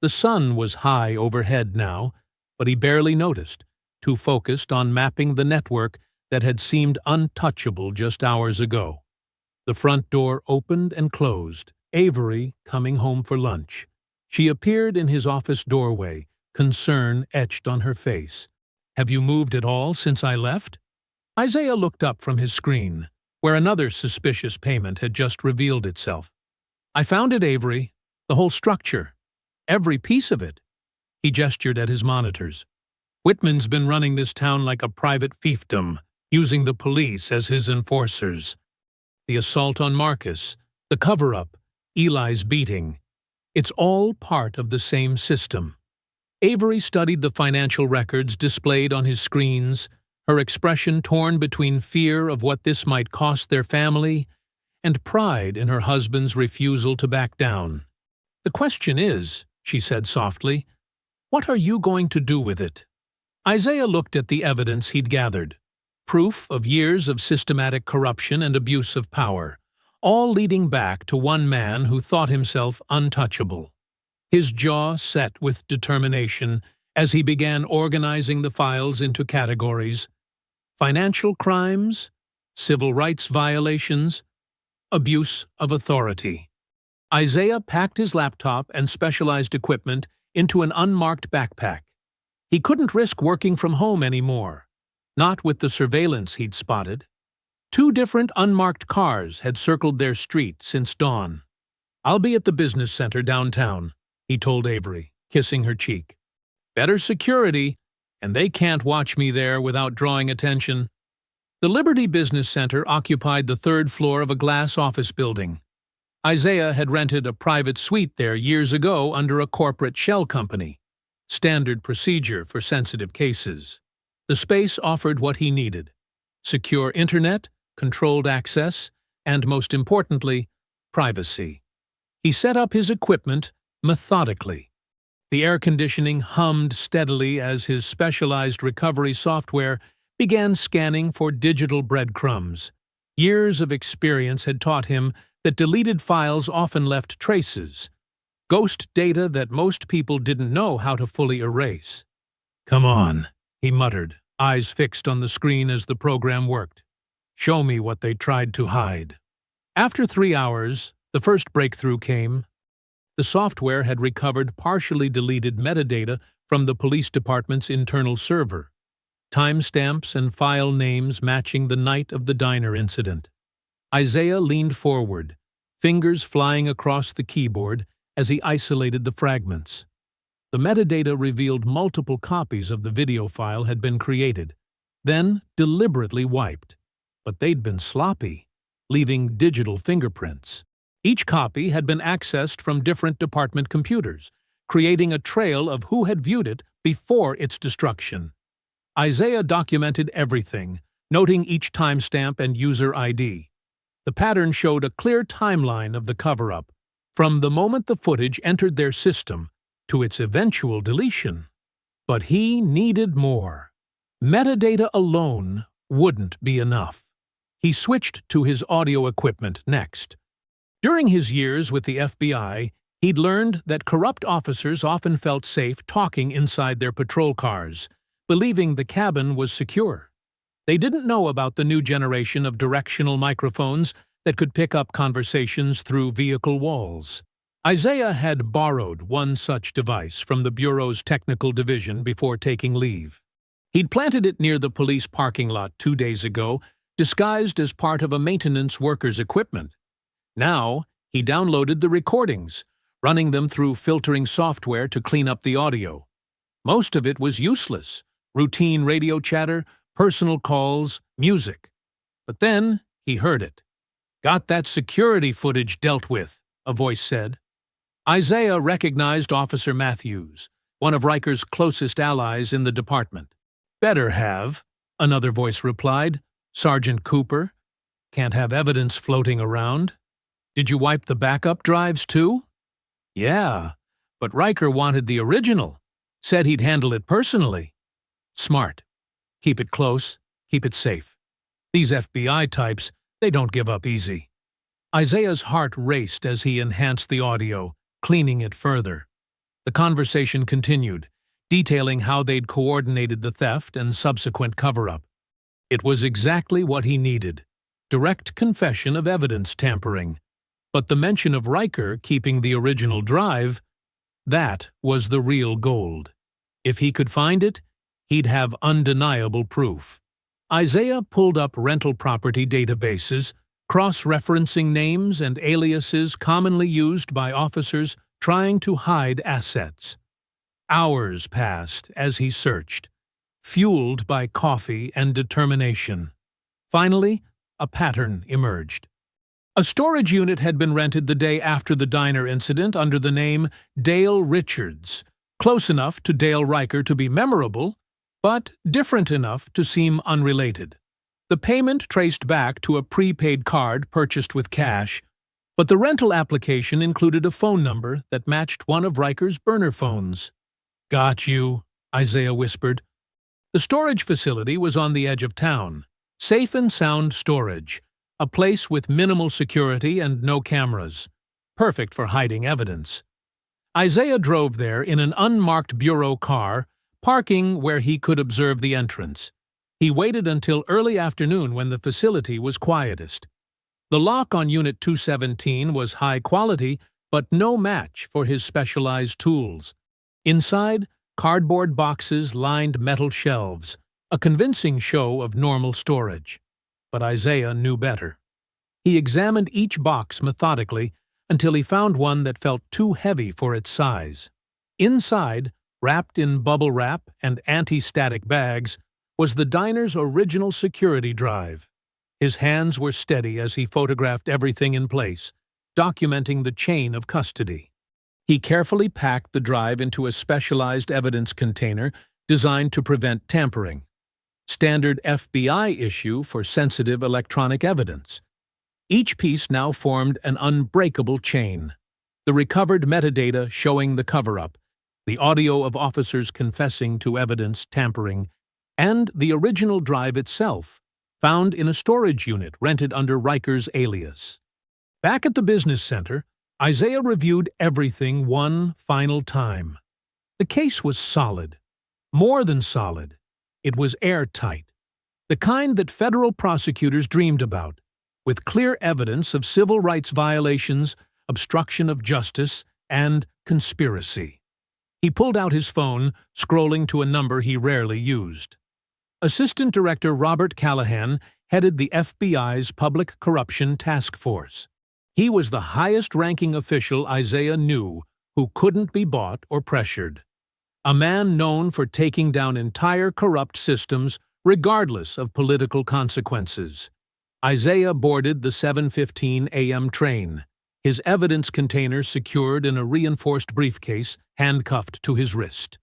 The sun was high overhead now, but he barely noticed, too focused on mapping the network that had seemed untouchable just hours ago. The front door opened and closed, Avery coming home for lunch. She appeared in his office doorway, concern etched on her face. "Have you moved at all since I left?" Isaiah looked up from his screen, where another suspicious payment had just revealed itself. "I found it, Avery. The whole structure. Every piece of it." He gestured at his monitors. "Whitman's been running this town like a private fiefdom, using the police as his enforcers. The assault on Marcus, the cover-up, Eli's beating. It's all part of the same system." Avery studied the financial records displayed on his screens, her expression torn between fear of what this might cost their family and pride in her husband's refusal to back down. "The question is," she said softly, "what are you going to do with it?" Isaiah looked at the evidence he'd gathered. Proof of years of systematic corruption and abuse of power, all leading back to one man who thought himself untouchable. His jaw set with determination as he began organizing the files into categories: financial crimes, civil rights violations, abuse of authority. Isaiah packed his laptop and specialized equipment into an unmarked backpack. He couldn't risk working from home anymore, not with the surveillance he'd spotted. 2 different unmarked cars had circled their street since dawn. "I'll be at the business center downtown," he told Avery. kissing her cheek. Better security, and they can't watch me there without drawing attention. The Liberty Business Center occupied the third floor of a glass office building. Isaiah had rented a private suite there years ago under a corporate shell company. Standard procedure for sensitive cases. The space offered what he needed: secure internet, controlled access, and most importantly, privacy. He set up his equipment methodically. The air conditioning hummed steadily as his specialized recovery software began scanning for digital breadcrumbs. Years of experience had taught him that deleted files often left traces, ghost data that most people didn't know how to fully erase. "Come on," he muttered, eyes fixed on the screen as the program worked. "Show me what they tried to hide." After 3 hours, the first breakthrough came. The software had recovered partially deleted metadata from the police department's internal server, timestamps and file names matching the night of the diner incident. Isaiah leaned forward, fingers flying across the keyboard as he isolated the fragments. The metadata revealed multiple copies of the video file had been created, then deliberately wiped. But they'd been sloppy, leaving digital fingerprints. Each copy had been accessed from different department computers, creating a trail of who had viewed it before its destruction. Isaiah documented everything, noting each timestamp and user ID. The pattern showed a clear timeline of the cover-up, from the moment the footage entered their system to its eventual deletion. But he needed more. Metadata alone wouldn't be enough. He switched to his audio equipment next. During his years with the FBI, he'd learned that corrupt officers often felt safe talking inside their patrol cars, believing the cabin was secure. They didn't know about the new generation of directional microphones that could pick up conversations through vehicle walls. Isaiah had borrowed one such device from the Bureau's technical division before taking leave. He'd planted it near the police parking lot 2 days ago, disguised as part of a maintenance worker's equipment. Now, he downloaded the recordings, running them through filtering software to clean up the audio. Most of it was useless: routine radio chatter, personal calls, music. But then he heard it. "Got that security footage dealt with," a voice said. Isaiah recognized Officer Matthews, one of Riker's closest allies in the department. "Better have," another voice replied. "Sergeant Cooper. Can't have evidence floating around." "Did you wipe the backup drives too?" "Yeah, but Riker wanted the original. Said he'd handle it personally." "Smart. Keep it close, keep it safe. These FBI types, they don't give up easy." Isaiah's heart raced as he enhanced the audio, cleaning it further. The conversation continued, detailing how they'd coordinated the theft and subsequent cover-up. It was exactly what he needed: direct confession of evidence tampering. But the mention of Riker keeping the original drive, that was the real gold. If he could find it, he'd have undeniable proof. Isaiah pulled up rental property databases, cross-referencing names and aliases commonly used by officers trying to hide assets. Hours passed as he searched, fueled by coffee and determination. Finally, a pattern emerged. A storage unit had been rented the day after the diner incident under the name Dale Richards, close enough to Dale Riker to be memorable, but different enough to seem unrelated. The payment traced back to a prepaid card purchased with cash, but the rental application included a phone number that matched one of Riker's burner phones. "Got you," Isaiah whispered. The storage facility was on the edge of town. Safe and sound storage, a place with minimal security and no cameras, perfect for hiding evidence. Isaiah drove there in an unmarked bureau car, parking where he could observe the entrance. He waited until early afternoon when the facility was quietest. The lock on Unit 217 was high quality, but no match for his specialized tools. Inside, cardboard boxes lined metal shelves, a convincing show of normal storage. But Isaiah knew better. He examined each box methodically until he found one that felt too heavy for its size. Inside, wrapped in bubble wrap and anti-static bags, was the diner's original security drive. His hands were steady as he photographed everything in place, documenting the chain of custody. He carefully packed the drive into a specialized evidence container designed to prevent tampering. Standard FBI issue for sensitive electronic evidence. Each piece now formed an unbreakable chain. The recovered metadata showing the cover-up, the audio of officers confessing to evidence tampering, and the original drive itself, found in a storage unit rented under Riker's alias. Back at the business center, Isaiah reviewed everything one final time. The case was solid. More than solid. It was airtight. The kind that federal prosecutors dreamed about, with clear evidence of civil rights violations, obstruction of justice, and conspiracy. He pulled out his phone, scrolling to a number he rarely used. Assistant Director Robert Callahan headed the FBI's Public Corruption Task Force. He was the highest-ranking official Isaiah knew who couldn't be bought or pressured. A man known for taking down entire corrupt systems regardless of political consequences. Isaiah boarded the 7:15 a.m. train, his evidence container secured in a reinforced briefcase handcuffed to his wrist.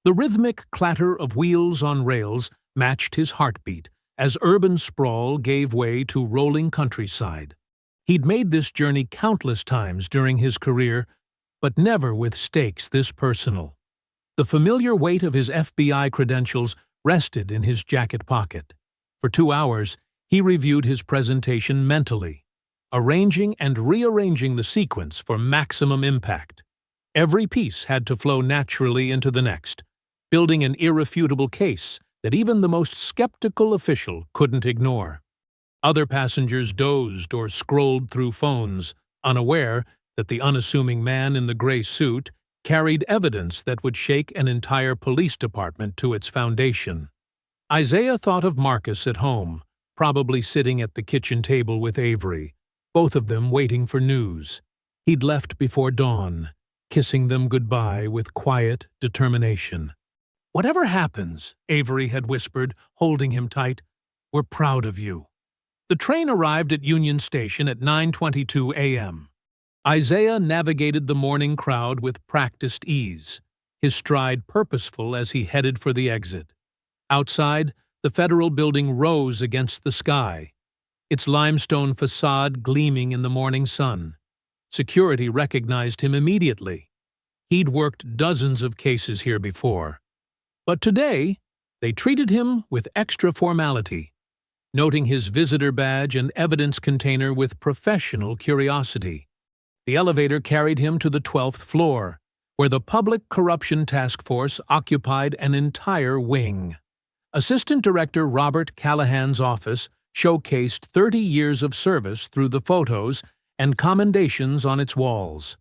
The rhythmic clatter of wheels on rails matched his heartbeat as urban sprawl gave way to rolling countryside. He'd made this journey countless times during his career, but never with stakes this personal. The familiar weight of his FBI credentials rested in his jacket pocket. For 2 hours, he reviewed his presentation mentally, arranging and rearranging the sequence for maximum impact. Every piece had to flow naturally into the next, building an irrefutable case that even the most skeptical official couldn't ignore. Other passengers dozed or scrolled through phones, unaware that the unassuming man in the gray suit carried evidence that would shake an entire police department to its foundation. Isaiah thought of Marcus at home, probably sitting at the kitchen table with Avery, both of them waiting for news. He'd left before dawn, kissing them goodbye with quiet determination. "Whatever happens," Avery had whispered, holding him tight, "we're proud of you." The train arrived at Union Station at 9:22 a.m. Isaiah navigated the morning crowd with practiced ease, his stride purposeful as he headed for the exit. Outside, the federal building rose against the sky, its limestone facade gleaming in the morning sun. Security recognized him immediately. He'd worked dozens of cases here before. But today, they treated him with extra formality, noting his visitor badge and evidence container with professional curiosity. The elevator carried him to the 12th floor, where the Public Corruption Task Force occupied an entire wing. Assistant Director Robert Callahan's office showcased 30 years of service through the photos and commendations on its walls.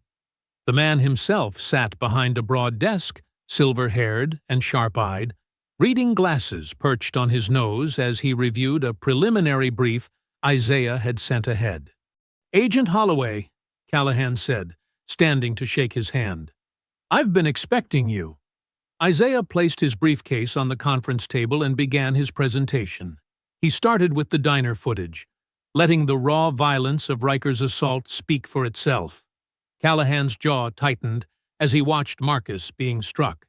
The man himself sat behind a broad desk, silver-haired and sharp-eyed, reading glasses perched on his nose as he reviewed a preliminary brief Isaiah had sent ahead. "Agent Holloway," Callahan said, standing to shake his hand. "I've been expecting you." Isaiah placed his briefcase on the conference table and began his presentation. He started with the diner footage, letting the raw violence of Riker's assault speak for itself. Callahan's jaw tightened as he watched Marcus being struck.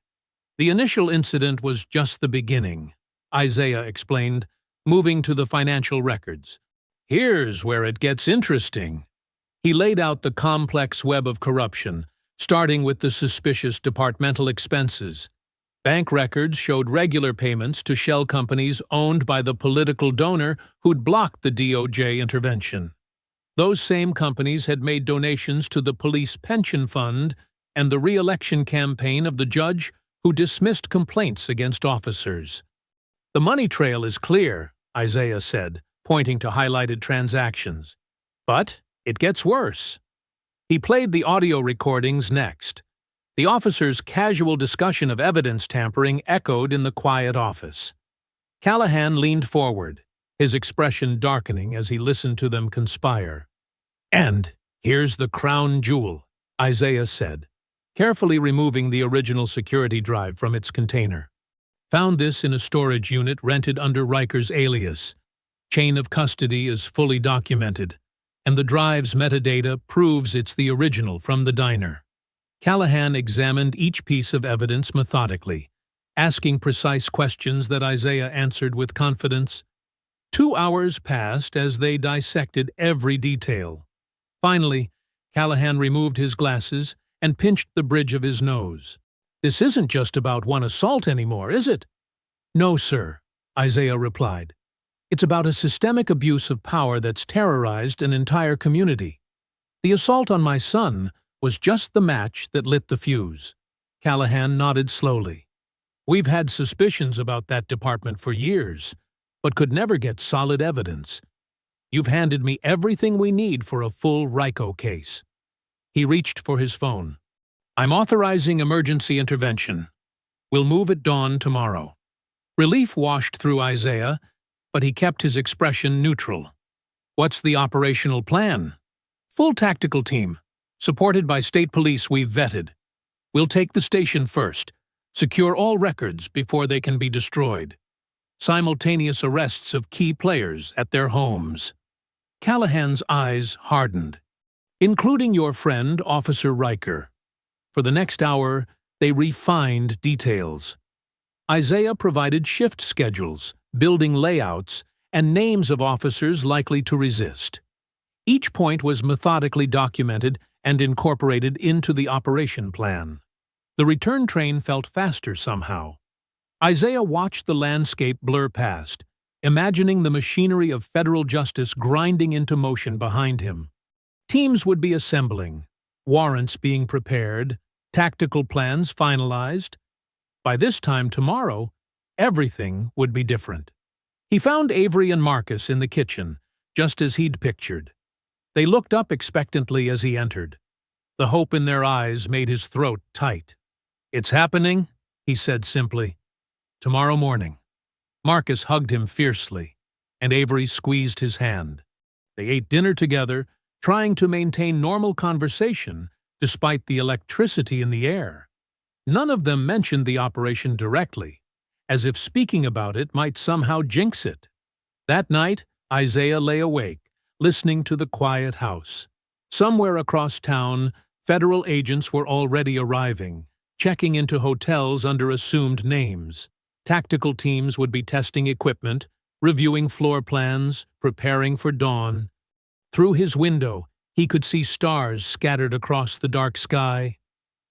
"The initial incident was just the beginning," Isaiah explained, moving to the financial records. "Here's where it gets interesting." He laid out the complex web of corruption, starting with the suspicious departmental expenses. Bank records showed regular payments to shell companies owned by the political donor who'd blocked the DOJ intervention. Those same companies had made donations to the police pension fund and the re-election campaign of the judge who dismissed complaints against officers. "The money trail is clear," Isaiah said, pointing to highlighted transactions. "But it gets worse." He played the audio recordings next. The officers' casual discussion of evidence tampering echoed in the quiet office. Callahan leaned forward, his expression darkening as he listened to them conspire. "And here's the crown jewel," Isaiah said. carefully removing the original security drive from its container. Found this in a storage unit rented under Riker's alias. Chain of custody is fully documented, and the drive's metadata proves it's the original from the diner. Callahan examined each piece of evidence methodically, asking precise questions that Isaiah answered with confidence. 2 hours passed as they dissected every detail. Finally, Callahan removed his glasses and pinched the bridge of his nose. "This isn't just about one assault anymore, is it?" "No, sir," Isaiah replied. "It's about a systemic abuse of power that's terrorized an entire community. The assault on my son was just the match that lit the fuse." Callahan nodded slowly. "We've had suspicions about that department for years, but could never get solid evidence. You've handed me everything we need for a full RICO case." He reached for his phone. "I'm authorizing emergency intervention. We'll move at dawn tomorrow." Relief washed through Isaiah, but he kept his expression neutral. "What's the operational plan?" "Full tactical team, supported by state police we've vetted. We'll take the station first, secure all records before they can be destroyed. Simultaneous arrests of key players at their homes." Callahan's eyes hardened. "Including your friend, Officer Riker." For the next hour, they refined details. Isaiah provided shift schedules, building layouts, and names of officers likely to resist. Each point was methodically documented and incorporated into the operation plan. The return train felt faster somehow. Isaiah watched the landscape blur past, imagining the machinery of federal justice grinding into motion behind him. Teams would be assembling, warrants being prepared, tactical plans finalized. By this time tomorrow, everything would be different. He found Avery and Marcus in the kitchen, just as he'd pictured. They looked up expectantly as he entered. The hope in their eyes made his throat tight. "It's happening," he said simply. "Tomorrow morning." Marcus hugged him fiercely, and Avery squeezed his hand. They ate dinner together, trying to maintain normal conversation despite the electricity in the air. None of them mentioned the operation directly, as if speaking about it might somehow jinx it. That night, Isaiah lay awake, listening to the quiet house. Somewhere across town, federal agents were already arriving, checking into hotels under assumed names. Tactical teams would be testing equipment, reviewing floor plans, preparing for dawn. Through his window, he could see stars scattered across the dark sky.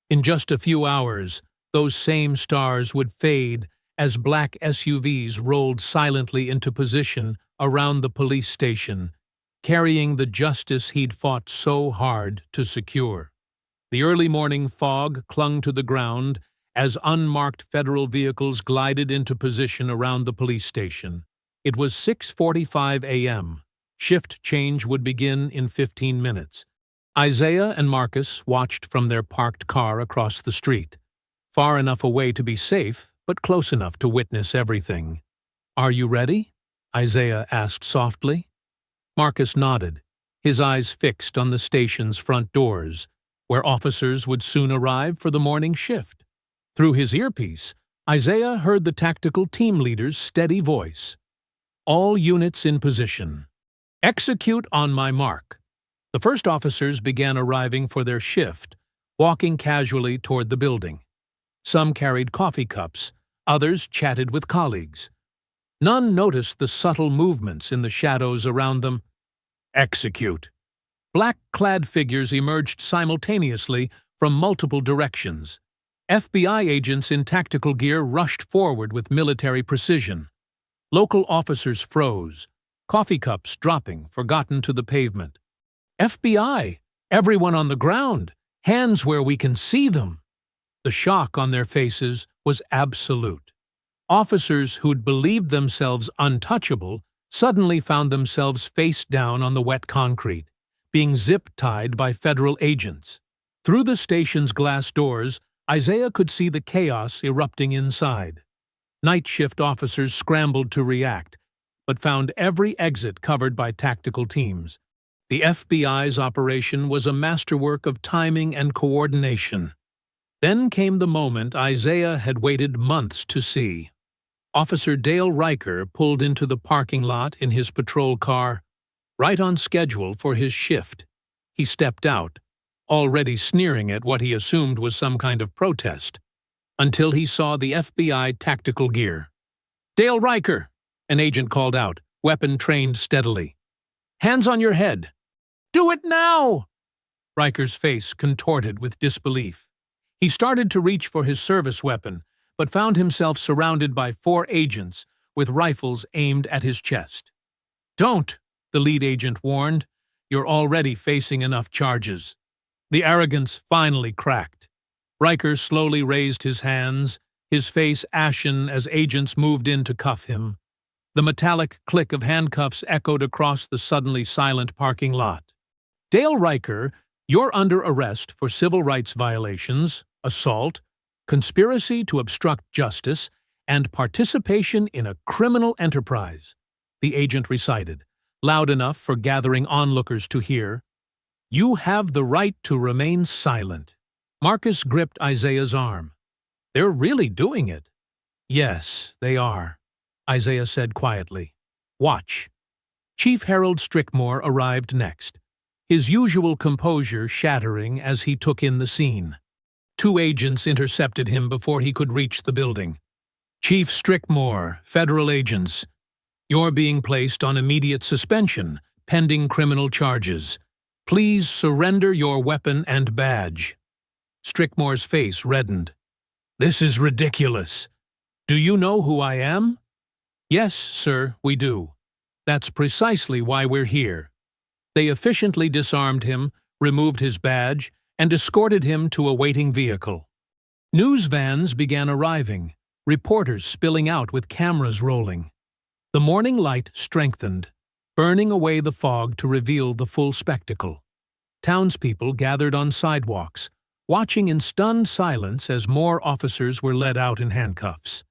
In just a few hours, those same stars would fade as black SUVs rolled silently into position around the police station, carrying the justice he'd fought so hard to secure. The early morning fog clung to the ground as unmarked federal vehicles glided into position around the police station. It was 6:45 a.m. Shift change would begin in 15 minutes. Isaiah and Marcus watched from their parked car across the street, far enough away to be safe, but close enough to witness everything. "Are you ready?" Isaiah asked softly. Marcus nodded, his eyes fixed on the station's front doors, where officers would soon arrive for the morning shift. Through his earpiece, Isaiah heard the tactical team leader's steady voice. "All units in position. Execute on my mark." The first officers began arriving for their shift, walking casually toward the building. Some carried coffee cups, others chatted with colleagues. None noticed the subtle movements in the shadows around them. "Execute." Black-clad figures emerged simultaneously from multiple directions. FBI agents in tactical gear rushed forward with military precision. Local officers froze, coffee cups dropping, forgotten to the pavement. "FBI! Everyone on the ground! Hands where we can see them!" The shock on their faces was absolute. Officers who'd believed themselves untouchable suddenly found themselves face down on the wet concrete, being zip-tied by federal agents. Through the station's glass doors, Isaiah could see the chaos erupting inside. Night shift officers scrambled to react, but found every exit covered by tactical teams. The FBI's operation was a masterwork of timing and coordination. Then came the moment Isaiah had waited months to see. Officer Dale Riker pulled into the parking lot in his patrol car, right on schedule for his shift. He stepped out, already sneering at what he assumed was some kind of protest, until he saw the FBI tactical gear. "Dale Riker," an agent called out, weapon trained steadily. "Hands on your head." "Do it now!" Riker's face contorted with disbelief. He started to reach for his service weapon, but found himself surrounded by 4 agents with rifles aimed at his chest. "Don't," the lead agent warned. "You're already facing enough charges." The arrogance finally cracked. Riker slowly raised his hands, his face ashen as agents moved in to cuff him. The metallic click of handcuffs echoed across the suddenly silent parking lot. "Dale Riker, you're under arrest for civil rights violations, assault, conspiracy to obstruct justice, and participation in a criminal enterprise," the agent recited, loud enough for gathering onlookers to hear. "You have the right to remain silent." Marcus gripped Isaiah's arm. "They're really doing it." "Yes, they are," Isaiah said quietly. "Watch." Chief Harold Strickmore arrived next, his usual composure shattering as he took in the scene. 2 agents intercepted him before he could reach the building. "Chief Strickmore, federal agents. You're being placed on immediate suspension, pending criminal charges. Please surrender your weapon and badge." Strickmore's face reddened. "This is ridiculous. Do you know who I am?" "Yes, sir, we do. That's precisely why we're here." They efficiently disarmed him, removed his badge, and escorted him to a waiting vehicle. News vans began arriving, reporters spilling out with cameras rolling. The morning light strengthened, burning away the fog to reveal the full spectacle. Townspeople gathered on sidewalks, watching in stunned silence as more officers were led out in handcuffs.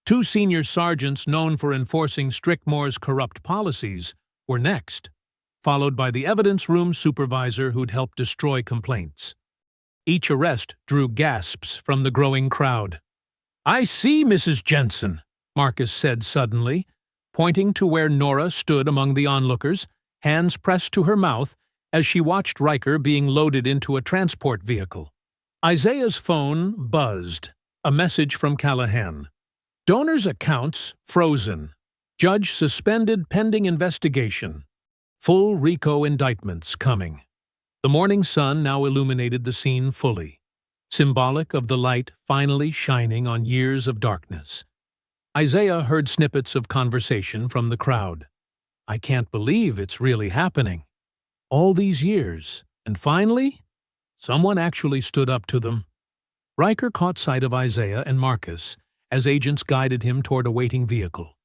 2 senior sergeants known for enforcing Strickmore's corrupt policies were next, followed by the evidence room supervisor who'd helped destroy complaints. Each arrest drew gasps from the growing crowd. "I see, Mrs. Jensen," Marcus said suddenly, pointing to where Nora stood among the onlookers, hands pressed to her mouth as she watched Riker being loaded into a transport vehicle. Isaiah's phone buzzed, a message from Callahan. "Donors' accounts frozen. Judge suspended pending investigation. Full RICO indictments coming." The morning sun now illuminated the scene fully, symbolic of the light finally shining on years of darkness. Isaiah heard snippets of conversation from the crowd. "I can't believe it's really happening. All these years, and finally, someone actually stood up to them." Riker caught sight of Isaiah and Marcus as agents guided him toward a waiting vehicle.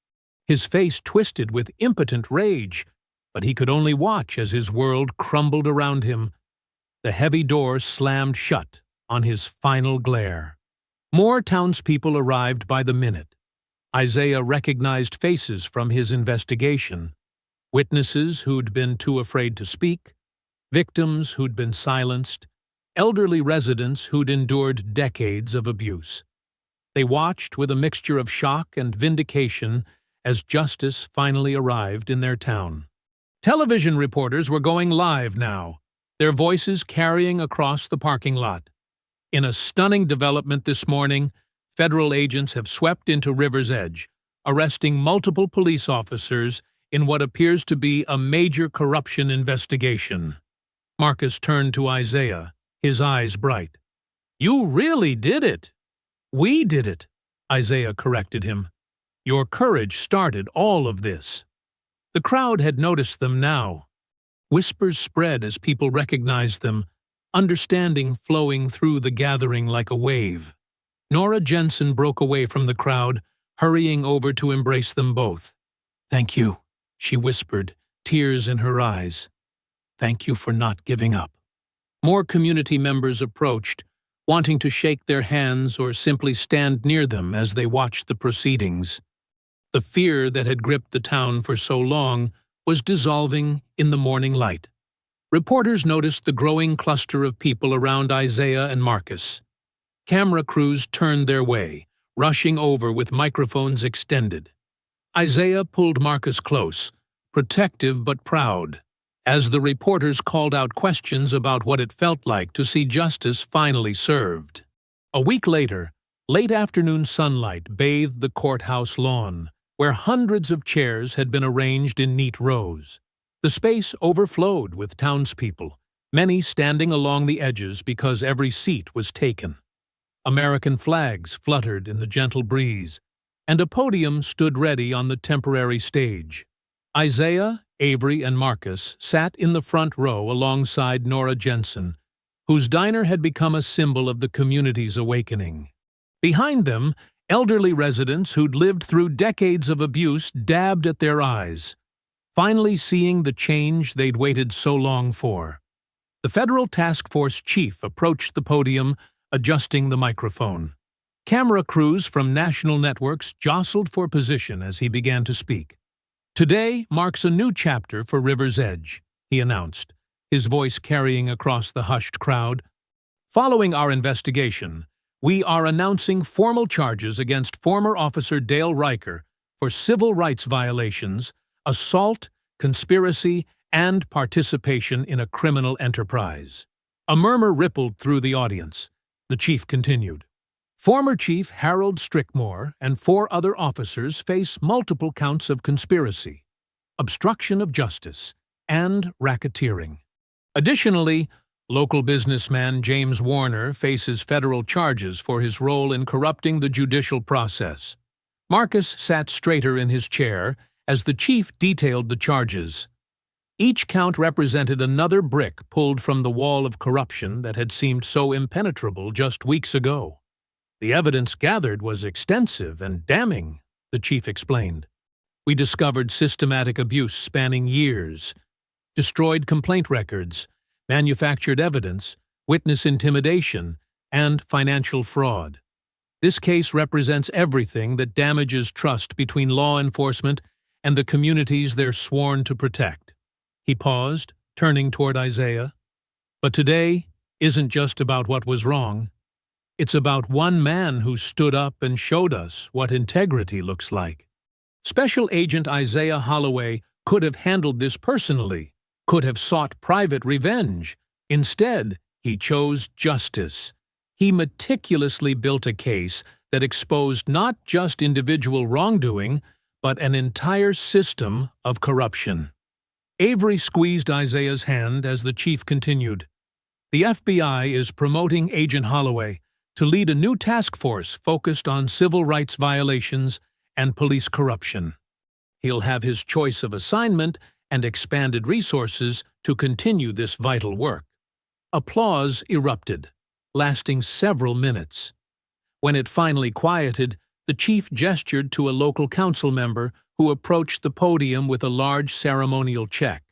His face twisted with impotent rage, but he could only watch as his world crumbled around him. The heavy door slammed shut on his final glare. More townspeople arrived by the minute. Isaiah recognized faces from his investigation. Witnesses who'd been too afraid to speak, victims who'd been silenced, elderly residents who'd endured decades of abuse. They watched with a mixture of shock and vindication as justice finally arrived in their town. Television reporters were going live now, their voices carrying across the parking lot. In a stunning development this morning, federal agents have swept into River's Edge, arresting multiple police officers in what appears to be a major corruption investigation. Marcus turned to Isaiah, his eyes bright. "You really did it." "We did it," Isaiah corrected him. "Your courage started all of this." The crowd had noticed them now. Whispers spread as people recognized them, understanding flowing through the gathering like a wave. Nora Jensen broke away from the crowd, hurrying over to embrace them both. "Thank you," she whispered, tears in her eyes. "Thank you for not giving up." More community members approached, wanting to shake their hands or simply stand near them as they watched the proceedings. The fear that had gripped the town for so long was dissolving in the morning light. Reporters noticed the growing cluster of people around Isaiah and Marcus. Camera crews turned their way, rushing over with microphones extended. Isaiah pulled Marcus close, protective but proud, as the reporters called out questions about what it felt like to see justice finally served. A week later, late afternoon sunlight bathed the courthouse lawn, where hundreds of chairs had been arranged in neat rows. The space overflowed with townspeople, many standing along the edges because every seat was taken. American flags fluttered in the gentle breeze, and a podium stood ready on the temporary stage. Isaiah, Avery, and Marcus sat in the front row alongside Nora Jensen, whose diner had become a symbol of the community's awakening. Behind them, elderly residents who'd lived through decades of abuse dabbed at their eyes, finally seeing the change they'd waited so long for. The federal task force chief approached the podium, adjusting the microphone. Camera crews from national networks jostled for position as he began to speak. "Today marks a new chapter for River's Edge," he announced, his voice carrying across the hushed crowd. "Following our investigation, we are announcing formal charges against former Officer Dale Riker for civil rights violations, assault, conspiracy, and participation in a criminal enterprise." A murmur rippled through the audience. The chief continued. "Former Chief Harold Strickmore and 4 other officers face multiple counts of conspiracy, obstruction of justice, and racketeering. Additionally, local businessman James Warner faces federal charges for his role in corrupting the judicial process." Marcus sat straighter in his chair as the chief detailed the charges. Each count represented another brick pulled from the wall of corruption that had seemed so impenetrable just weeks ago. "The evidence gathered was extensive and damning," the chief explained. "We discovered systematic abuse spanning years, destroyed complaint records, manufactured evidence, witness intimidation, and financial fraud. This case represents everything that damages trust between law enforcement and the communities they're sworn to protect." He paused, turning toward Isaiah. "But today isn't just about what was wrong. It's about one man who stood up and showed us what integrity looks like." Special Agent Isaiah Holloway could have handled this personally, could have sought private revenge. Instead, he chose justice. He meticulously built a case that exposed not just individual wrongdoing, but an entire system of corruption. Avery squeezed Isaiah's hand as the chief continued. "The FBI is promoting Agent Holloway to lead a new task force focused on civil rights violations and police corruption. He'll have his choice of assignment and expanded resources to continue this vital work." Applause erupted, lasting several minutes. When it finally quieted, the chief gestured to a local council member who approached the podium with a large ceremonial check.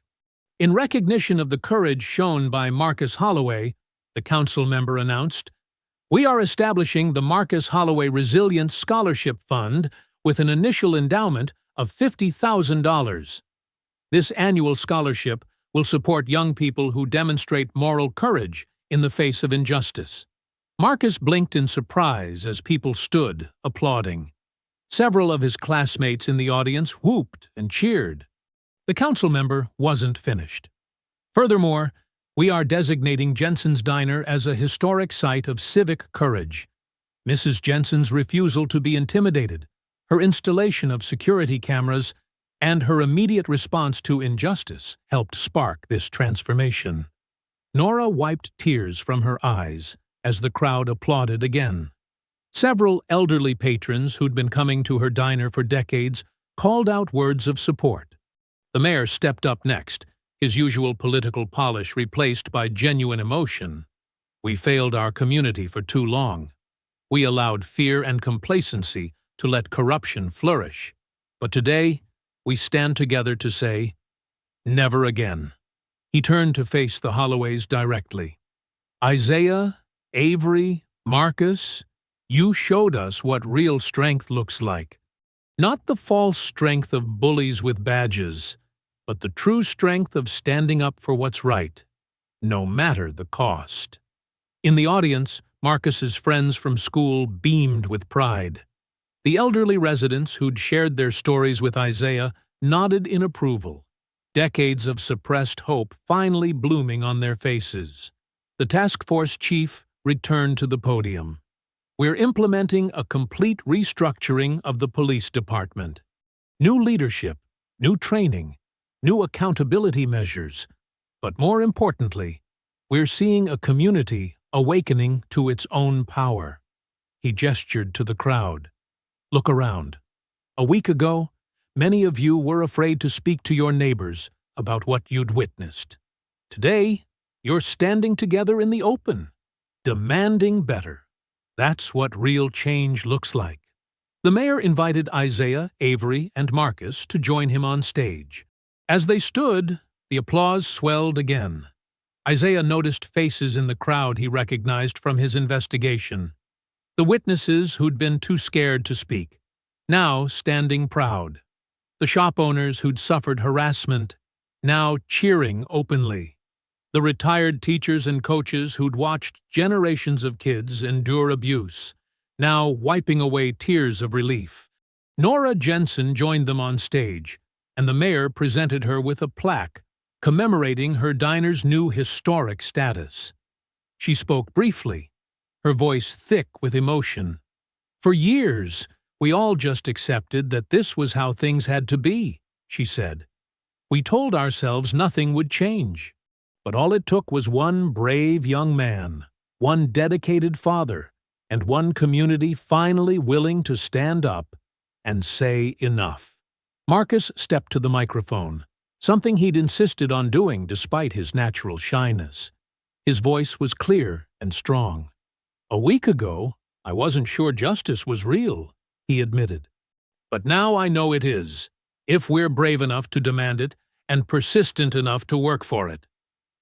"In recognition of the courage shown by Marcus Holloway," the council member announced, "we are establishing the Marcus Holloway Resilience Scholarship Fund with an initial endowment of $50,000. This annual scholarship will support young people who demonstrate moral courage in the face of injustice." Marcus blinked in surprise as people stood, applauding. Several of his classmates in the audience whooped and cheered. The council member wasn't finished. "Furthermore, we are designating Jensen's Diner as a historic site of civic courage. Mrs. Jensen's refusal to be intimidated, her installation of security cameras, and her immediate response to injustice helped spark this transformation." Nora wiped tears from her eyes as the crowd applauded again. Several elderly patrons who'd been coming to her diner for decades called out words of support. The mayor stepped up next, his usual political polish replaced by genuine emotion. "We failed our community for too long. We allowed fear and complacency to let corruption flourish. But today, we stand together to say, never again." He turned to face the Holloways directly. "Isaiah, Avery, Marcus, you showed us what real strength looks like. Not the false strength of bullies with badges, but the true strength of standing up for what's right, no matter the cost." In the audience, Marcus's friends from school beamed with pride. The elderly residents who'd shared their stories with Isaiah nodded in approval, decades of suppressed hope finally blooming on their faces. The task force chief returned to the podium. "We're implementing a complete restructuring of the police department. New leadership, new training, new accountability measures. But more importantly, we're seeing a community awakening to its own power." He gestured to the crowd. "Look around. A week ago, many of you were afraid to speak to your neighbors about what you'd witnessed. Today, you're standing together in the open, demanding better. That's what real change looks like." The mayor invited Isaiah, Avery, and Marcus to join him on stage. As they stood, the applause swelled again. Isaiah noticed faces in the crowd he recognized from his investigation. The witnesses who'd been too scared to speak, now standing proud. The shop owners who'd suffered harassment, now cheering openly. The retired teachers and coaches who'd watched generations of kids endure abuse, now wiping away tears of relief. Nora Jensen joined them on stage, and the mayor presented her with a plaque commemorating her diner's new historic status. She spoke briefly, her voice thick with emotion. "For years, we all just accepted that this was how things had to be," she said. "We told ourselves nothing would change. But all it took was one brave young man, one dedicated father, and one community finally willing to stand up and say enough." Marcus stepped to the microphone, something he'd insisted on doing despite his natural shyness. His voice was clear and strong. "A week ago, I wasn't sure justice was real," he admitted. "But now I know it is, if we're brave enough to demand it and persistent enough to work for it."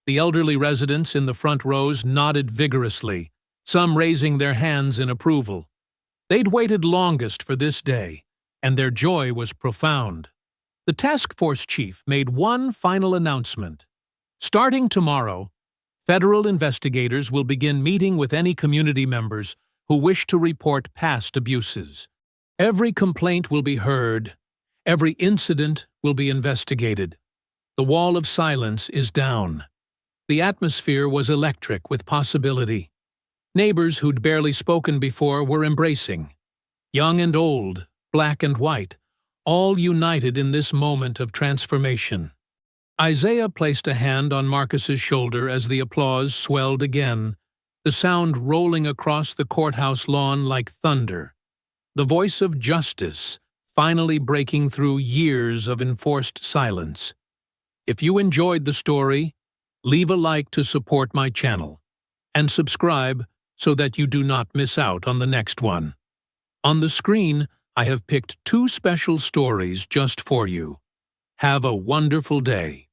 The elderly residents in the front rows nodded vigorously, some raising their hands in approval. They'd waited longest for this day, and their joy was profound. The task force chief made one final announcement. Starting tomorrow, federal investigators will begin meeting with any community members who wish to report past abuses. Every complaint will be heard. Every incident will be investigated. The wall of silence is down. The atmosphere was electric with possibility. Neighbors who'd barely spoken before were embracing. Young and old, black and white, all united in this moment of transformation. Isaiah placed a hand on Marcus's shoulder as the applause swelled again, the sound rolling across the courthouse lawn like thunder. The voice of justice finally breaking through years of enforced silence. If you enjoyed the story, leave a like to support my channel, and subscribe so that you do not miss out on the next one. On the screen, I have picked 2 special stories just for you. Have a wonderful day.